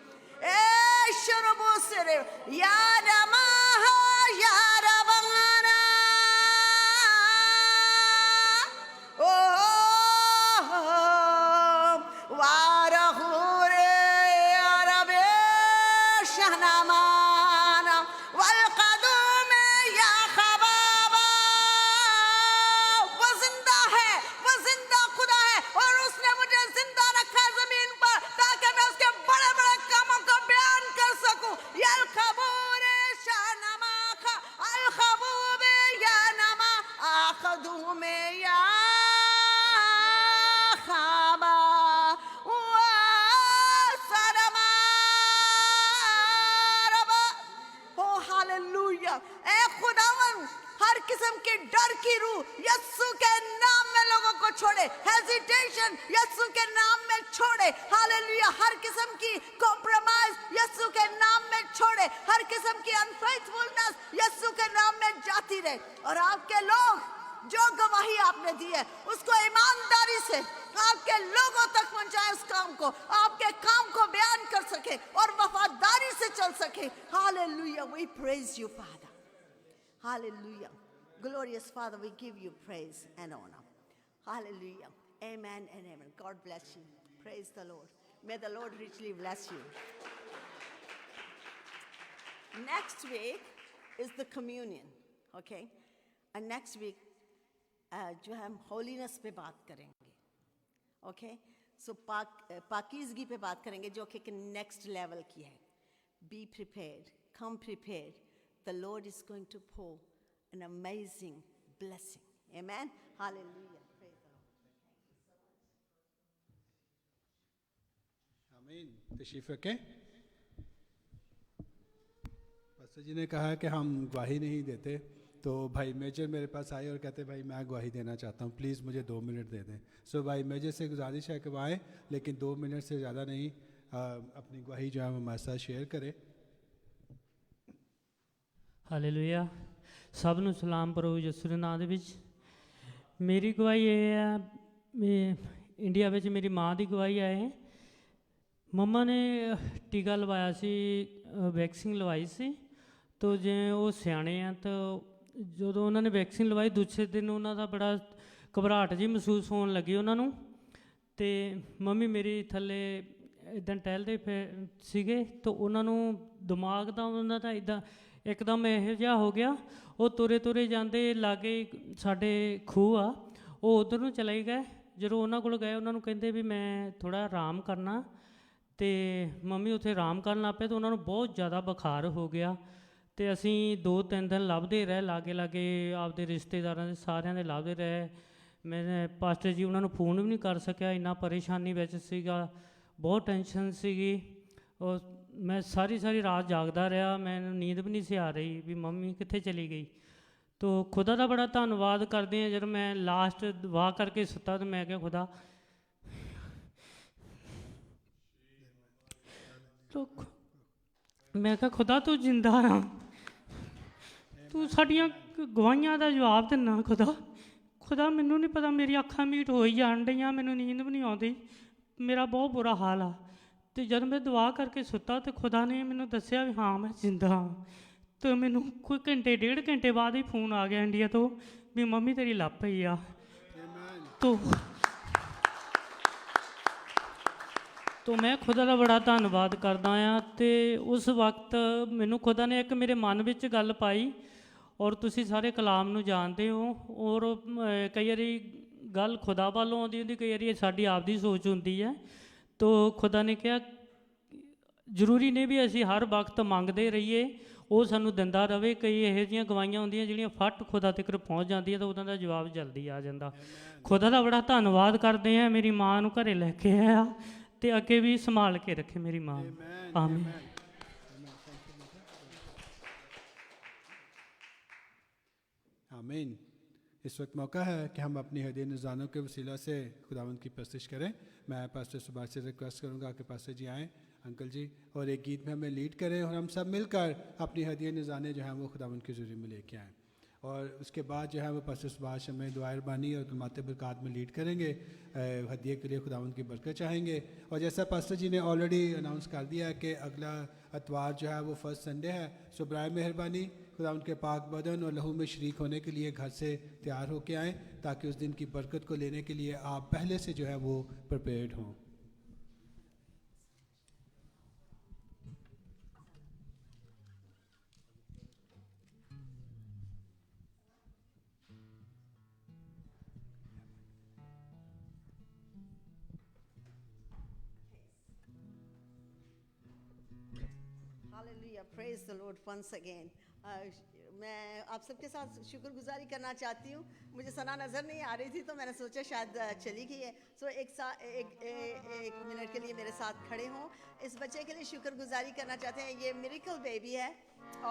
हर किस्म के डर की रूह यीशु के नाम में लोगों को छोड़े, हेजिटेशन यीशु के नाम में छोड़े। हालेलुया हर किस्म की कॉम्प्रोमाइज यीशु के नाम में छोड़े, हर किस्म की अनफेथफुलनेस यीशु के नाम में जाती रहे और आपके लोग जो गवाही आपने दी है उसको ईमानदारी से आपके लोगों तक पहुंचाए, उस काम को आपके काम को बयान कर सके और वफादारी से चल सके। Hallelujah we praise you Father. Hallelujah. Glorious Father, we give you praise and honor. Hallelujah. Amen and amen. God bless you. Praise the Lord. May the Lord richly bless you. Next week is the communion. Okay? And next week, जो हम holiness पे बात करेंगे. Okay? So पाकीज़गी पे बात करेंगे जो कि next level की है. Be prepared. Come prepared. The Lord is going to pour an amazing blessing. Amen. Hallelujah. Praise the Lord. आमीन। तशरीफ रखें। पास्टर जी ने कहा कि हम गवाही नहीं देते, तो भाई मेजर मेरे पास आए और कहते भाई मैं गवाही देना चाहता हूँ, प्लीज़ मुझे 2 मिनट दे दें। सो भाई मेजर से गुजारिश है कि वो आए, लेकिन 2 मिनट से ज़्यादा नहीं, अपनी गवाही जो है हमारे साथ शेयर करें। ਹਾਲੇਲੂਇਆ। ਸਭ ਨੂੰ ਸਲਾਮ ਪ੍ਰਭੂ ਯਿਸੂ ਦੇ ਨਾਮ ਦੇ ਵਿੱਚ। ਮੇਰੀ ਗਵਾਹੀ ਇਹ ਹੈ, ਇੰਡੀਆ ਵਿੱਚ ਮੇਰੀ ਮਾਂ ਦੀ ਗਵਾਹੀ ਹੈ। ਮੰਮਾ ਨੇ ਟੀਕਾ ਲਵਾਇਆ ਸੀ, ਵੈਕਸੀਨ ਲਵਾਈ ਸੀ, ਤਾਂ ਜੇ ਉਹ ਸਿਆਣੇ ਆ ਤਾਂ ਜਦੋਂ ਉਹਨਾਂ ਨੇ ਵੈਕਸੀਨ ਲਵਾਈ ਦੂਸਰੇ ਦਿਨ ਉਹਨਾਂ ਦਾ ਬੜਾ ਘਬਰਾਹਟ ਜਿਹੀ ਮਹਿਸੂਸ ਹੋਣ ਲੱਗੀ ਉਹਨਾਂ ਨੂੰ। ਅਤੇ ਮੰਮੀ ਮੇਰੀ ਥੱਲੇ ਇੱਦਾਂ ਟਹਿਲਦੇ ਸੀਗੇ ਤਾਂ ਉਹਨਾਂ ਨੂੰ ਦਿਮਾਗ ਦਾ ਉਹਨਾਂ ਦਾ ਇੱਦਾਂ ਇੱਕਦਮ ਇਹੋ ਜਿਹਾ ਹੋ ਗਿਆ, ਉਹ ਤੁਰੇ ਤੁਰੇ ਜਾਂਦੇ ਲਾਗੇ ਸਾਡੇ ਖੂਹ ਆ, ਉਹ ਉੱਧਰ ਨੂੰ ਚਲੇ ਗਏ। ਜਦੋਂ ਉਹਨਾਂ ਕੋਲ ਗਏ ਉਹਨਾਂ ਨੂੰ ਕਹਿੰਦੇ ਵੀ ਮੈਂ ਥੋੜ੍ਹਾ ਆਰਾਮ ਕਰਨਾ, ਅਤੇ ਮੰਮੀ ਉੱਥੇ ਆਰਾਮ ਕਰਨ ਲੱਗ ਪਏ ਤਾਂ ਉਹਨਾਂ ਨੂੰ ਬਹੁਤ ਜ਼ਿਆਦਾ ਬੁਖਾਰ ਹੋ ਗਿਆ। ਅਤੇ ਅਸੀਂ 2-3 ਦਿਨ ਲੱਭਦੇ ਰਹੇ, ਲਾਗੇ ਲਾਗੇ ਆਪਦੇ ਰਿਸ਼ਤੇਦਾਰਾਂ ਦੇ ਸਾਰਿਆਂ ਦੇ ਲੱਭਦੇ ਰਹੇ। ਮੈਂ ਪਾਸਟਰ ਜੀ ਉਹਨਾਂ ਨੂੰ ਫੋਨ ਵੀ ਨਹੀਂ ਕਰ ਸਕਿਆ, ਇੰਨਾ ਪਰੇਸ਼ਾਨੀ ਵਿੱਚ ਸੀਗਾ, ਬਹੁਤ ਟੈਨਸ਼ਨ ਸੀਗੀ। ਉਹ ਮੈਂ ਸਾਰੀ ਰਾਤ ਜਾਗਦਾ ਰਿਹਾ, ਮੈਨੂੰ ਨੀਂਦ ਵੀ ਨਹੀਂ ਸੀ ਆ ਰਹੀ ਵੀ ਮੰਮੀ ਕਿੱਥੇ ਚਲੀ ਗਈ। ਤੋ ਖੁਦਾ ਦਾ ਬੜਾ ਧੰਨਵਾਦ ਕਰਦੇ ਹਾਂ। ਜਦੋਂ ਮੈਂ ਲਾਸਟ ਦੁਆ ਕਰਕੇ ਸੁੱਤਾ ਤਾਂ ਮੈਂ ਕਿਹਾ ਖੁਦਾ ਮੈਂ ਕਿਹਾ ਖੁਦਾ ਤੂੰ ਜਿੰਦਾ ਆ, ਤੂੰ ਸਾਡੀਆਂ ਗਵਾਹੀਆਂ ਦਾ ਜਵਾਬ ਦਿੰਦਾ। ਖੁਦਾ ਮੈਨੂੰ ਨਹੀਂ ਪਤਾ, ਮੇਰੀ ਅੱਖਾਂ ਮੀਟ ਹੋਈ ਜਾਣ ਡਈਆਂ, ਮੈਨੂੰ ਨੀਂਦ ਵੀ ਨਹੀਂ ਆਉਂਦੀ, ਮੇਰਾ ਬਹੁਤ ਬੁਰਾ ਹਾਲ ਆ। ਅਤੇ ਜਦ ਮੈਂ ਦੁਆ ਕਰਕੇ ਸੁੱਤਾ ਤਾਂ ਖੁਦਾ ਨੇ ਮੈਨੂੰ ਦੱਸਿਆ ਵੀ ਹਾਂ ਮੈਂ ਜਿੰਦਾ ਹਾਂ। ਤੇ ਮੈਨੂੰ ਕੋਈ ਘੰਟੇ ਡੇਢ ਘੰਟੇ ਬਾਅਦ ਹੀ ਫੋਨ ਆ ਗਿਆ ਇੰਡੀਆ ਤੋਂ ਵੀ ਮੰਮੀ ਤੇਰੀ ਲੱਭ ਪਈ ਆ। ਤੋ ਮੈਂ ਖੁਦਾ ਦਾ ਬੜਾ ਧੰਨਵਾਦ ਕਰਦਾ ਆ। ਤੇ ਉਸ ਵਕਤ ਮੈਨੂੰ ਖੁਦਾ ਨੇ ਇੱਕ ਮੇਰੇ ਮਨ ਵਿੱਚ ਗੱਲ ਪਾਈ, ਔਰ ਤੁਸੀਂ ਸਾਰੇ ਕਲਾਮ ਨੂੰ ਜਾਣਦੇ ਹੋ, ਔਰ ਕਈ ਵਾਰੀ ਗੱਲ ਖੁਦਾ ਵੱਲੋਂ ਆਉਂਦੀ ਹੁੰਦੀ, ਕਈ ਵਾਰੀ ਸਾਡੀ ਆਪਦੀ ਸੋਚ ਹੁੰਦੀ ਹੈ। ਤੋ ਖੁਦਾ ਨੇ ਕਿਹਾ ਜ਼ਰੂਰੀ ਨਹੀਂ ਵੀ ਅਸੀਂ ਹਰ ਵਕਤ ਮੰਗਦੇ ਰਹੀਏ, ਉਹ ਸਾਨੂੰ ਦਿੰਦਾ ਰਵੇ। ਕਈ ਇਹੋ ਜਿਹੀਆਂ ਗਵਾਈਆਂ ਹੁੰਦੀਆਂ ਜਿਹੜੀਆਂ ਫੱਟ ਖੁਦਾ ਤੱਕ ਪਹੁੰਚ ਜਾਂਦੀਆਂ, ਤਾਂ ਉਹਨਾਂ ਦਾ ਜਵਾਬ ਜਲਦੀ ਆ ਜਾਂਦਾ। ਖੁਦਾ ਦਾ ਬੜਾ ਧੰਨਵਾਦ ਕਰਦੇ ਹਾਂ। ਮੇਰੀ ਮਾਂ ਨੂੰ ਘਰੇ ਲੈ ਕੇ ਆਇਆ ਤੇ ਅੱਗੇ ਵੀ ਸੰਭਾਲ ਕੇ ਰੱਖੇ ਮੇਰੀ ਮਾਂ। ਆਮੀਨ। आमीन। इस वक्त मौका है कि हम अपनी हदीय नज़ानों के वसीला से खुदावंद की प्रस्तिश करें। मैं पास्टर सुभाष से रिक्वेस्ट करूंगा कि पास्टर जी आएँ, अंकल जी, और एक गीत में हमें लीड करें और हम सब मिलकर अपनी हदीय नज़ाने जो हैं वो खुदावंद के ज़रिए में लेके आएँ। और उसके बाद जो है वो पास्टर सुभाष हमें दुआ रबानी और कलमात बरक़ात में लीड करेंगे, हदीये के लिए खुदावंद की बरकत चाहेंगे। और जैसा पास्टर जी ने ऑलरेडी अनाउंस कर दिया है कि अगला अतवार जो है वो फर्स्ट संडे है, सो बराए मेहरबानी खुदावंद के पाक बदन और लहू में शरीक होने के लिए घर से तैयार होकर आएँ, ताकि उस दिन की बरकत को लेने के लिए आप पहले से जो है वो प्रिपेयर्ड हों। Hallelujah, praise the Lord once again. मैं आप सबके साथ शुक्रगुजारी करना चाहती हूँ। मुझे सना नज़र नहीं आ रही थी तो मैंने सोचा शायद चली गई है। सो एक मिनट के लिए मेरे साथ खड़े हों। इस बच्चे के लिए शुक्रगुजारी करना चाहते हैं। ये मिरेकल बेबी है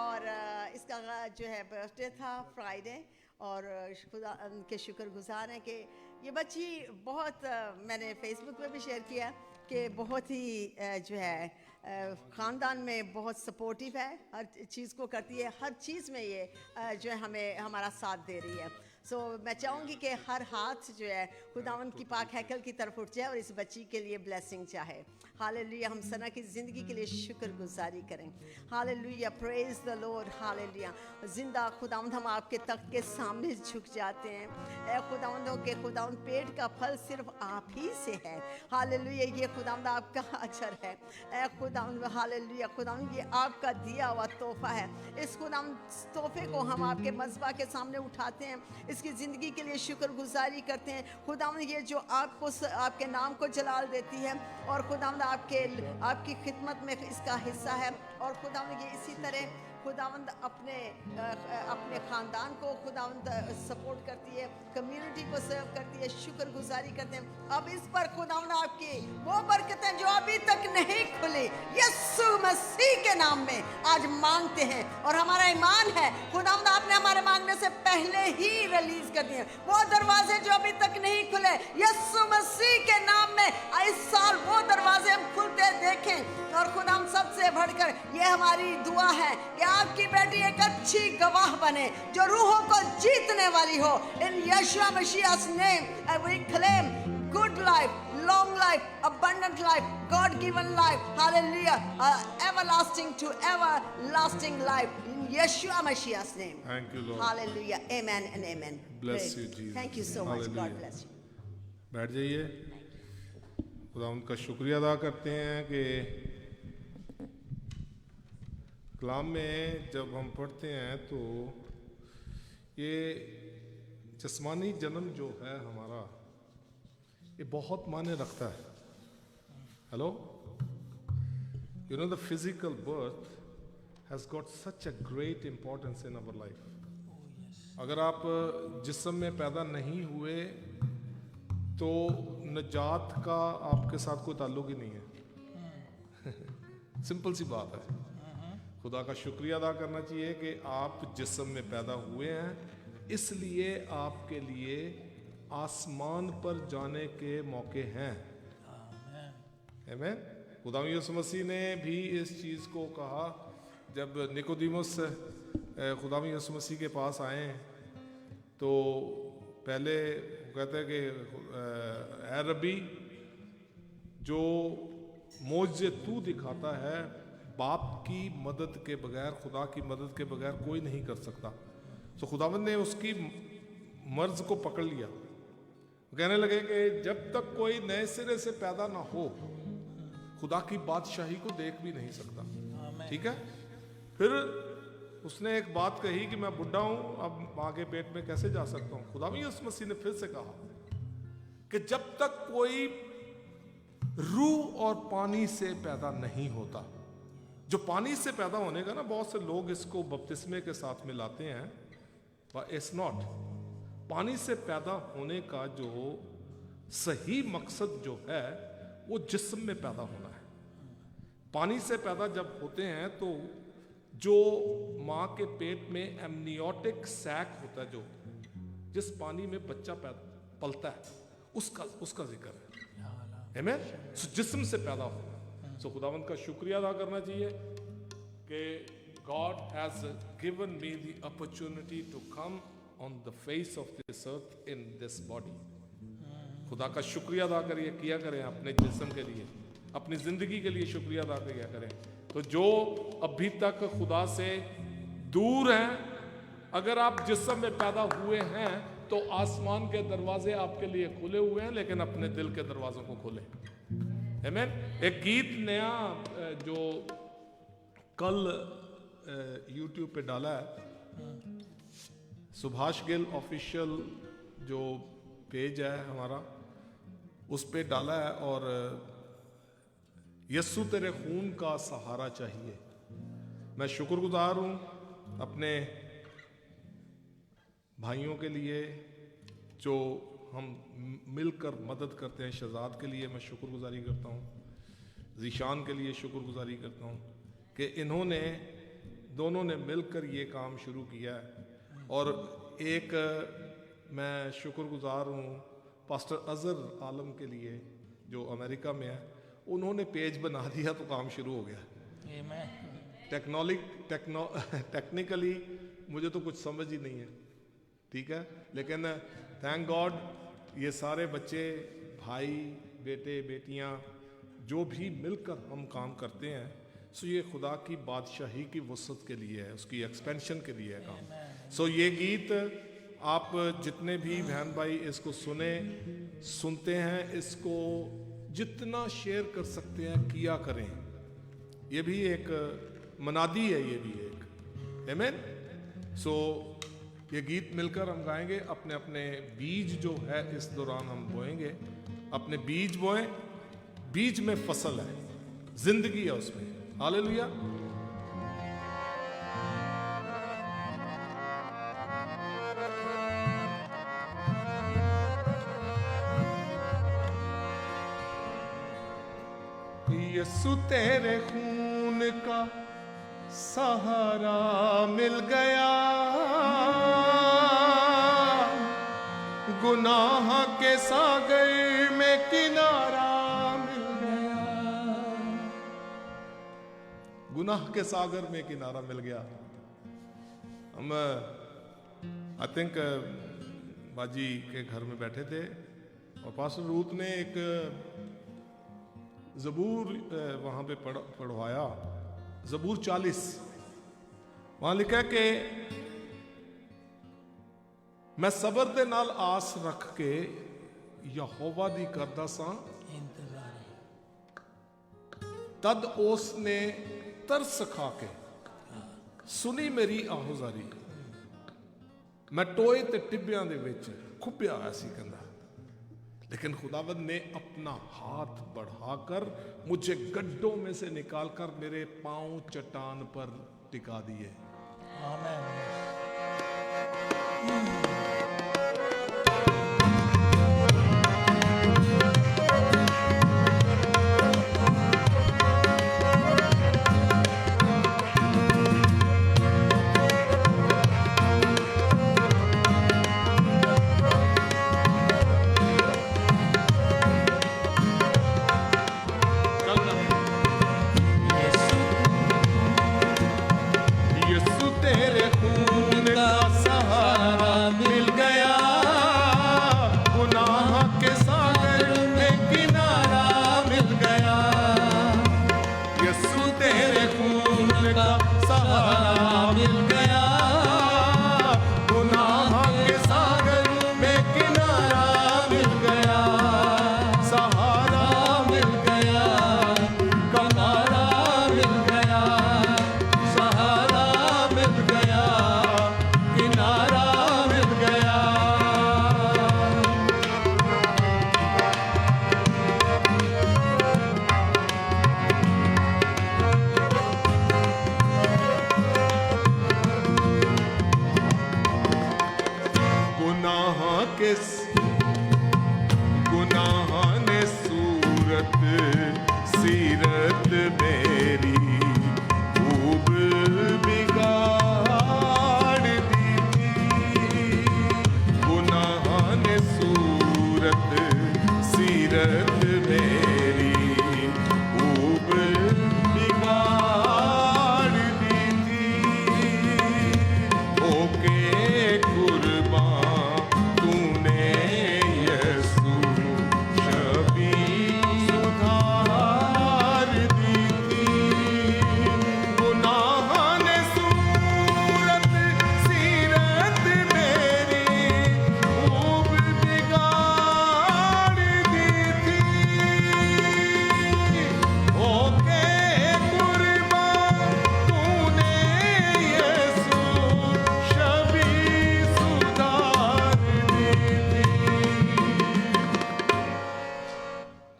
और इसका जो है बर्थडे था फ्राइडे, और खुदा के शुक्रगुजार हैं कि ये बच्ची बहुत मैंने फेसबुक पे भी शेयर किया कि बहुत ही जो है ख़ानदान में बहुत सपोर्टिव है, हर चीज़ को करती है, हर चीज़ में ये जो है हमें हमारा साथ दे रही है। सो मैं चाहूँगी कि हर हाथ जो है खुदावंद की पाक हैकल की तरफ उठ जाए और इस बच्ची के लिए ब्लेसिंग चाहे। हालेलुया। हम सना की ज़िंदगी के लिए शुक्रगुजारी करें। Hallelujah, praise the Lord. Hallelujah. जिंदा खुदावंद हम आपके तख्त के सामने झुक जाते हैं। ए खुदावंदों के खुदावंद, पेट का फल सिर्फ आप ही से है। हालेलुया, ये खुदावंद आपका अजर है। ए खुदावंद, हालेलुया, खुदावंद ये आपका दिया हुआ तोहफा है। इस खुदावंद तोहफे को हम आपके मज़बा के सामने उठाते हैं, इसकी ज़िंदगी के लिए शुक्रगुजारी करते हैं। खुदावंद ये जो आपको आपके नाम को जलाल देती है, और खुदावंद आपकी खिदमत में इसका हिस्सा है। और खुदावंद ये इसी तरह खुदावंद अपने ख़ानदान को खुदावंद सपोर्ट करती है, कम्युनिटी को सर्व करती है, शुक्रगुजारी करते हैं। अब इस पर खुदावंद आपकी वो बरकतें जो अभी तक नहीं खुली, यीशु मसीह के नाम में आज मांगते हैं। और हमारा ईमान है खुदावंद आपने हमारे मांगने से पहले ही रिलीज कर दिए। वो दरवाजे जो अभी तक नहीं खुले, यीशु मसीह के नाम में इस साल वो दरवाजे हम खुलते देखें। और खुदावंद सबसे बढ़कर ये हमारी दुआ है कि आपकी बेटी एक अच्छी गवाह बने जो रूहों को जीतने वाली हो। इन यीशु मसीह's name we claim good life, long life, abundant life, God given life, hallelujah, everlasting to everlasting life in Yeshua Mashiach's name. Thank you, Lord. Hallelujah, amen and amen. Bless Great. you, Jesus. Thank you so much. God Hallelujah. bless you. बैठ जाइए। खुदा उनका शुक्रिया अदा करते हैं कि कलाम में जब हम पढ़ते हैं तो ये जिस्मानी जन्म जो है हमारा, ये बहुत मायने रखता है। Hello, you know the physical birth has got such a great importance in our life. अगर आप जिस्म में पैदा नहीं हुए तो नजात का आपके साथ कोई ताल्लुक ही नहीं है। सिंपल सी बात है। खुदा का शुक्रिया अदा करना चाहिए कि आप जिस्म में पैदा हुए हैं, इसलिए आपके लिए आसमान पर जाने के मौके हैं। आमीन। खुदा यीशु मसीह ने भी इस चीज़ को कहा जब निकोदेमुस खुदा यीशु मसीह के पास आए तो पहले कहते हैं कि ऐ रब्बी, जो मौजे तू दिखाता है बाप की मदद के बगैर, खुदा की मदद के बगैर कोई नहीं कर सकता। तो खुदावंद ने उसकी मर्ज को पकड़ लिया। कहने लगे कि जब तक कोई नए सिरे से पैदा ना हो खुदा की बादशाही को देख भी नहीं सकता। ठीक है। फिर उसने एक बात कही कि मैं बुढ़ा हूं, अब मां के पेट में कैसे जा सकता हूं। खुदा यीशु मसीह ने फिर से कहा कि जब तक कोई रूह और पानी से पैदा नहीं होता, जो पानी से पैदा होने का ना, बहुत से लोग इसको बपतिस्मे के साथ मिलाते हैं, बट इट्स नॉट। पानी से पैदा होने का जो सही मकसद जो है वो जिस्म में पैदा होना है। पानी से पैदा जब होते हैं तो जो माँ के पेट में एमनियोटिक सैक होता है, जो जिस पानी में बच्चा पलता है, उसका जिक्र है। आमीन। जिस्म से पैदा होना। सो खुदावंद का शुक्रिया अदा करना चाहिए कि God has given me the opportunity to come on the face of this earth in this body. खुदा का शुक्रिया अदा करिए, किया करें अपने जिस्म के लिए, अपनी जिंदगी के लिए शुक्रिया अदा किया करें। तो जो अभी तक खुदा से दूर हैं, अगर आप जिस्म में पैदा हुए हैं तो आसमान के दरवाजे आपके लिए खुले हुए हैं, लेकिन अपने दिल के दरवाजों को खोलें। आमीन। एक गीत नया जो कल YouTube पे डाला है, सुभाष गिल ऑफिशियल जो पेज है हमारा, उस पे डाला है, और यस्सु तेरे खून का सहारा चाहिए। मैं शुक्रगुजार हूँ अपने भाइयों के लिए जो हम मिलकर मदद करते हैं। शहजाद के लिए मैं शुक्रगुजारी करता हूँ, ज़ीशान के लिए शुक्रगुजारी करता हूँ कि इन्होंने दोनों ने मिलकर ये काम शुरू किया है। और एक मैं शुक्रगुजार हूँ पास्टर अज़र आलम के लिए जो अमेरिका में है, उन्होंने पेज बना दिया तो काम शुरू हो गया। टेक्निकली मुझे तो कुछ समझ ही नहीं है, ठीक है, लेकिन थैंक गॉड ये सारे बच्चे, भाई, बेटे, बेटियां जो भी मिलकर हम काम करते हैं, सो ये खुदा की बादशाही की वसअत के लिए है, उसकी एक्सपेंशन के लिए है काम। सो ये गीत आप जितने भी बहन भाई इसको सुनते हैं, इसको जितना शेयर कर सकते हैं किया करें। ये भी एक मनादी है, ये भी एक आमीन। सो ये गीत मिलकर हम गाएंगे। अपने अपने बीज जो है इस दौरान हम बोएंगे, अपने बीज बोएं। बीज में फसल है, जिंदगी है उसमें। हालेलुया। यीशु तेरे खून का सहारा मिल गया, गुनाह के सागर में किनारा मिल गया। गुनाह के सागर में किनारा मिल गया। हम आई थिंक बाजी के घर में बैठे थे और पास्टर रूथ ने एक ज़बूर वहाँ पे पढ़वाया, ज़बूर 40। वहाँ लिखा है कि मैं सबर दे नाल आस रख के यहोवा दी करदा सा तद उसने तरस खा के सुनी मेरी आहुजारी। मैं टोए ते टिब्बियां दे विच खुब्बिया होया सी कहंदा, लेकिन खुदावंद ने अपना हाथ बढ़ाकर मुझे गड्ढों में से निकालकर मेरे पांव चट्टान पर टिका दिए। यीशु तेरे खून के गुनाह ने सूरत सीरत मेरी खूब बिगाड़ दी थी। गुनाह ने सूरत सीरत मेरी खूब बिगाड़ दी थी। ओके कुर्बान तूने यसू शबी सुधार दी थी। गुनाह ने सूरत सीरत मेरी खूब बिगाड़ दी थी। ओके कुर्बान तूने यसू शबी सुधार दी थी।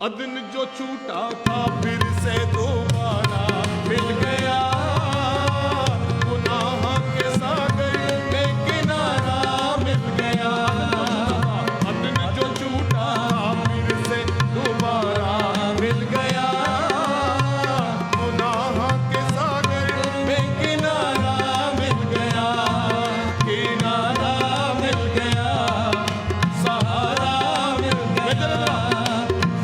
अदन जो छूटा था फिर से दोबारा मिल गया। गुनाह के सागर में किनारा मिल गया। अदन जो छूटा था फिर से दोबारा मिल गया। गुनाह के सागर में किनारा मिल गया। किनारा मिल गया, सहारा मिल गया।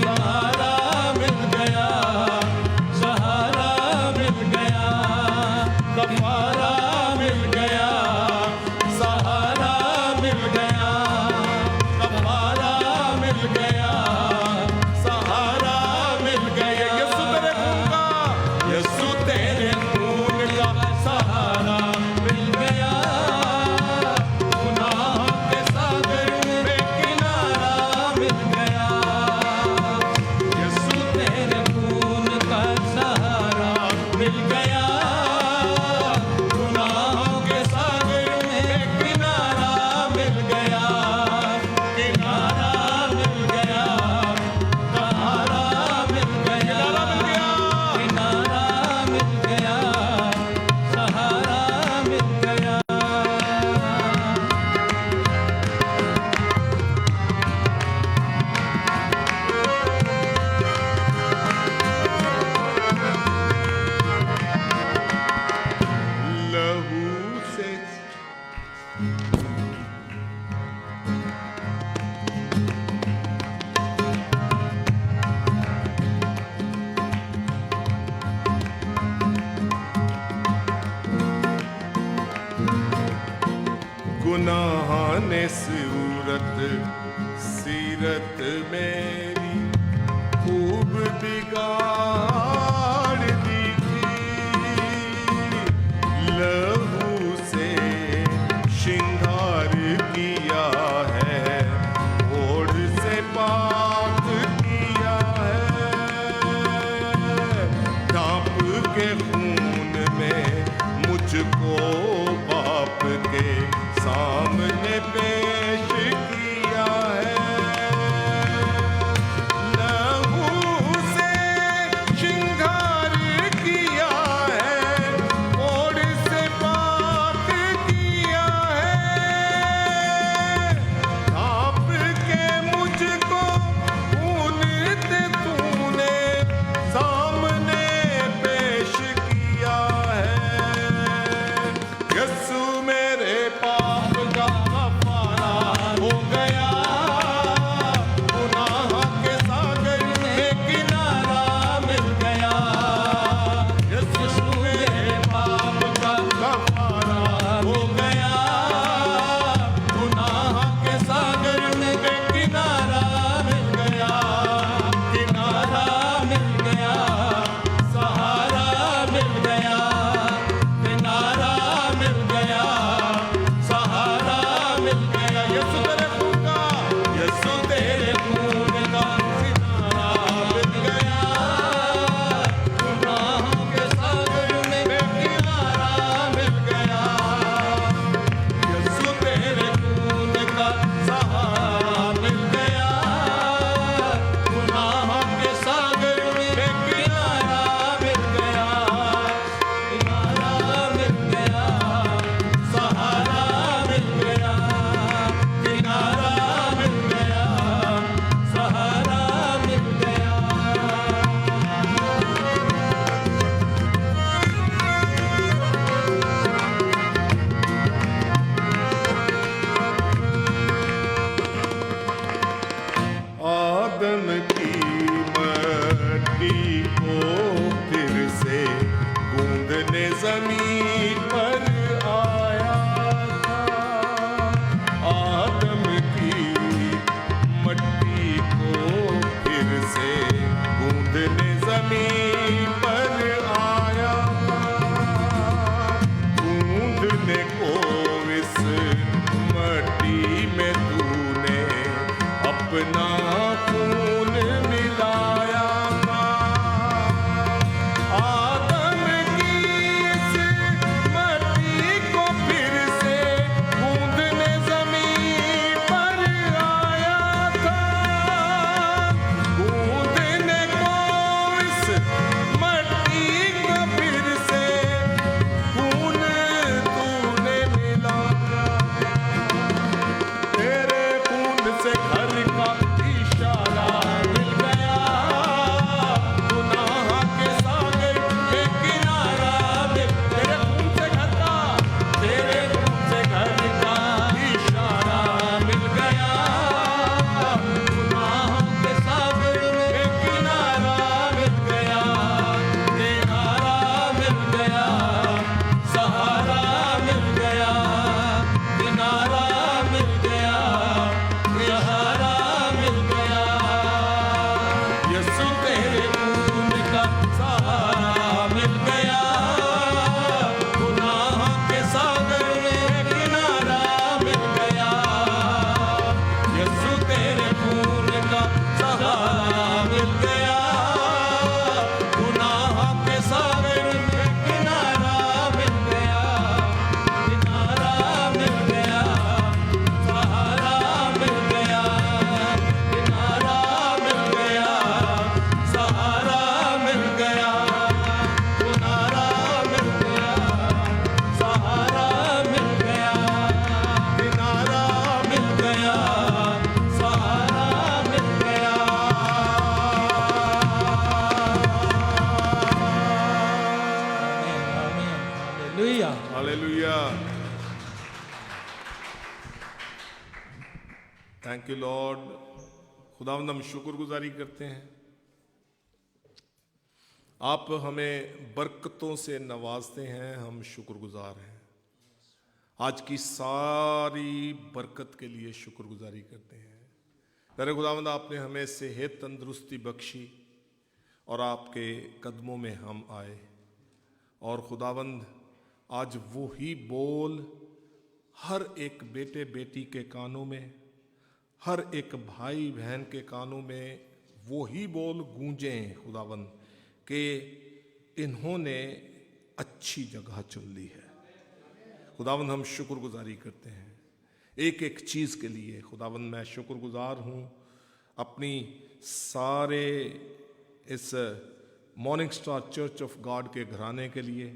सहारा मिल गया, सहारा मिल गया। कफारा मिल गया, सहारा मिल गया। कफारा मिल गया, सहारा मिल गया। यीशु तेरे खून का सहारा मिल गया। गुनाह के सागर में किनारा मिल गया। यीशु तेरे खून का सहारा मिल गया। गुनाहों के सागर में किनारा मिल गया। किनारा मिल गया, सहारा मिल गया। किनारा मिल गया, सहारा मिल गया। लहू से गुनाह ने सूरत सीरत मेरी खूब बिगाड़ दी थी। लहू से श्रृंगार किया है, ओढ़ से पाक किया है। ढांप के खून में मुझको बाप के सामने पेश किया है। लहू से श्रृंगार किया है, ओढ़ से पाक किया है। ढांप के मुझको खून से तूने सामने पेश किया है। यीशु मेरे पाप का कफारा थैंक यू लॉर्ड। खुदावंद हम शुक्रगुजारी करते हैं, आप हमें बरकतों से नवाजते हैं, हम शुक्रगुजार हैं। आज की सारी बरकत के लिए शुक्रगुजारी करते हैं। प्यारे खुदावंद, आपने हमें सेहत तंदुरुस्ती बख्शी और आपके कदमों में हम आए। और खुदावंद, आज वो ही बोल हर एक बेटे बेटी के कानों में, हर एक भाई बहन के कानों में वो ही बोल गूंजें खुदावंद कि इन्होंने अच्छी जगह चुन ली है। खुदावंद, हम शुक्रगुजारी करते हैं एक एक चीज़ के लिए। खुदावंद, मैं शुक्रगुजार हूँ अपनी सारे इस morning star church of God के घराने के लिए।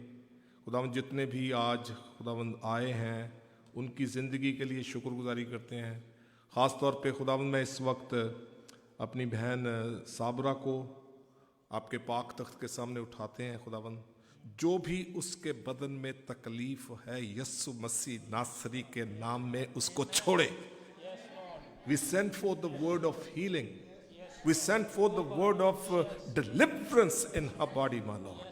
खुदावंद, जितने भी आज खुदावंद आए हैं उनकी ज़िंदगी के लिए शुक्रगुजारी करते हैं। ख़ास तौर पे खुदावंद, मैं इस वक्त अपनी बहन साबरा को आपके पाक तख्त के सामने उठाते हैं। खुदावंद, जो भी उसके बदन में तकलीफ है, यस्सु मसीह नासरी के नाम में उसको छोड़े। We send forth the word of healing. We send forth the word of deliverance in her body, my Lord.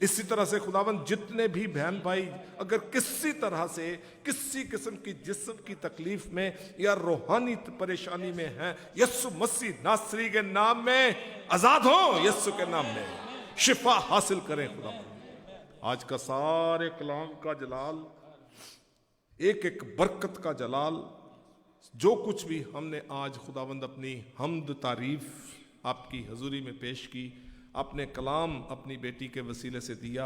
इसी तरह से खुदावंद, जितने भी बहन भाई अगर किसी तरह से किसी किस्म की जिस्म की तकलीफ में या रूहानी परेशानी में हैं, यस्सु मसीह नासरी के नाम में आजाद हो, यस्सु के नाम में शिफा हासिल करें। खुदावंद, आज का सारे कलाम का जलाल, एक एक बरकत का जलाल, जो कुछ भी हमने आज खुदावंद अपनी हमद तारीफ आपकी हजूरी में पेश की, अपने कलाम अपनी बेटी के वसीले से दिया,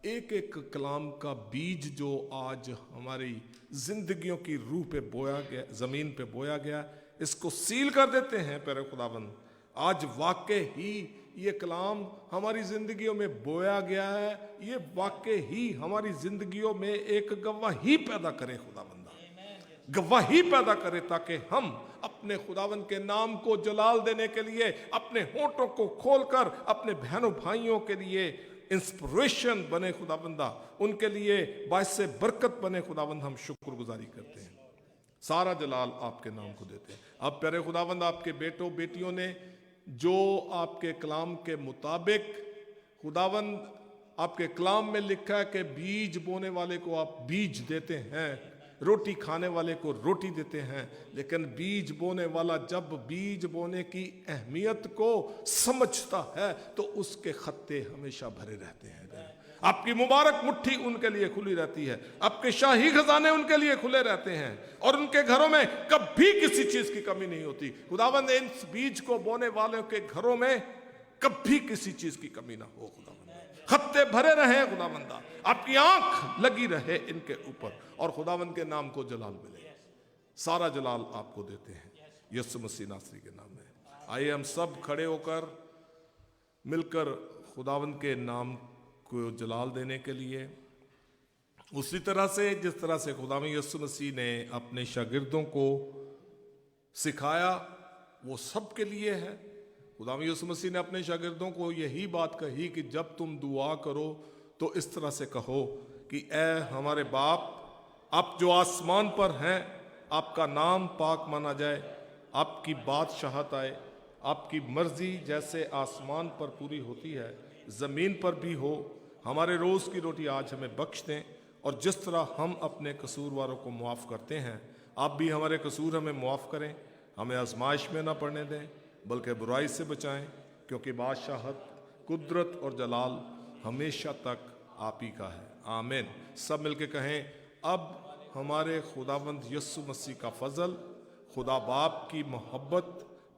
एक एक कलाम का बीज जो आज हमारी जिंदगियों की रूह पे बोया गया, ज़मीन पे बोया गया, इसको सील कर देते हैं। प्यारे खुदावंद, आज वाकई ही ये कलाम हमारी जिंदगियों में बोया गया है, ये वाकई ही हमारी जिंदगियों में एक गवाही पैदा करे। खुदावंद, गवाही पैदा करे ताकि हम अपने खुदावंद के नाम को जलाल देने के लिए अपने होठों को खोलकर अपने बहनों भाइयों के लिए इंस्पिरेशन बने। खुदावंदा, उनके लिए बाइस बरकत बने। खुदावंद, हम शुक्रगुजारी करते हैं, सारा जलाल आपके नाम को देते हैं। अब प्यारे खुदावंद, आपके बेटों बेटियों ने जो आपके कलाम के मुताबिक, खुदावंद आपके कलाम में लिखा है कि बीज बोने वाले को आप बीज देते हैं, रोटी खाने वाले को रोटी देते हैं, लेकिन बीज बोने वाला जब बीज बोने की अहमियत को समझता है तो उसके खत्ते हमेशा भरे रहते हैं। आपकी मुबारक मुट्ठी उनके लिए खुली रहती है, आपके शाही खजाने उनके लिए खुले रहते हैं और उनके घरों में कभी किसी चीज की कमी नहीं होती। खुदावंद, इन बीज को बोने वालों के घरों में कभी किसी चीज की कमी ना हो। खुदावंद, खत्ते भरे रहे। खुदावंदा, आपकी आंख लगी रहे इनके ऊपर और खुदावंद के नाम को जलाल मिले। सारा जलाल आपको देते हैं यीशु मसीह नासरी के नाम में। आइए हम सब खड़े होकर मिलकर खुदावंद के नाम को जलाल देने के लिए, उसी तरह से जिस तरह से खुदावंद यीशु मसीह ने अपने शागिर्दों को सिखाया, वो सब के लिए है। खुदावंद यीशु मसीह ने अपने शागिर्दों को यही बात कही कि जब तुम दुआ करो तो इस तरह से कहो कि ऐ हमारे बाप, आप जो आसमान पर हैं, आपका नाम पाक माना जाए, आपकी बादशाहत आए, आपकी मर्जी जैसे आसमान पर पूरी होती है ज़मीन पर भी हो। हमारे रोज़ की रोटी आज हमें बख्श दें और जिस तरह हम अपने कसूरवारों को मुआफ़ करते हैं, आप भी हमारे कसूर हमें मुआफ़ करें। हमें आजमाइश में ना पड़ने दें बल्कि बुराई से बचाएं, क्योंकि बादशाहत, कुदरत और जलाल हमेशा तक आप ही का है। आमीन। सब मिलके कहें, अब हमारे खुदावंद यीशु मसीह का फजल, खुदा बाप की मोहब्बत,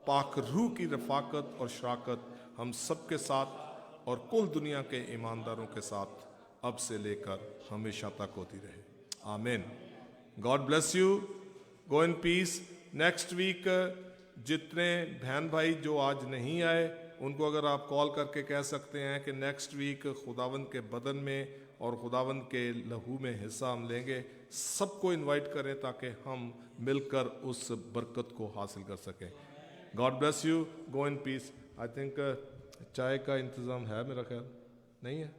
पाक रूह की रफाकत और शराकत हम सब के साथ और कुल दुनिया के ईमानदारों के साथ अब से लेकर हमेशा तक होती रहे। Amen. God bless you. Go in peace. Next week जितने बहन भाई जो आज नहीं आए उनको अगर आप कॉल करके कह सकते हैं कि नेक्स्ट वीक खुदावंद के बदन में और खुदावंद के लहू में हिस्सा हम लेंगे, सबको इनवाइट करें ताकि हम मिलकर उस बरकत को हासिल कर सकें। God bless you. Go in piece. I think चाय का इंतज़ाम है, मेरा ख्याल नहीं है।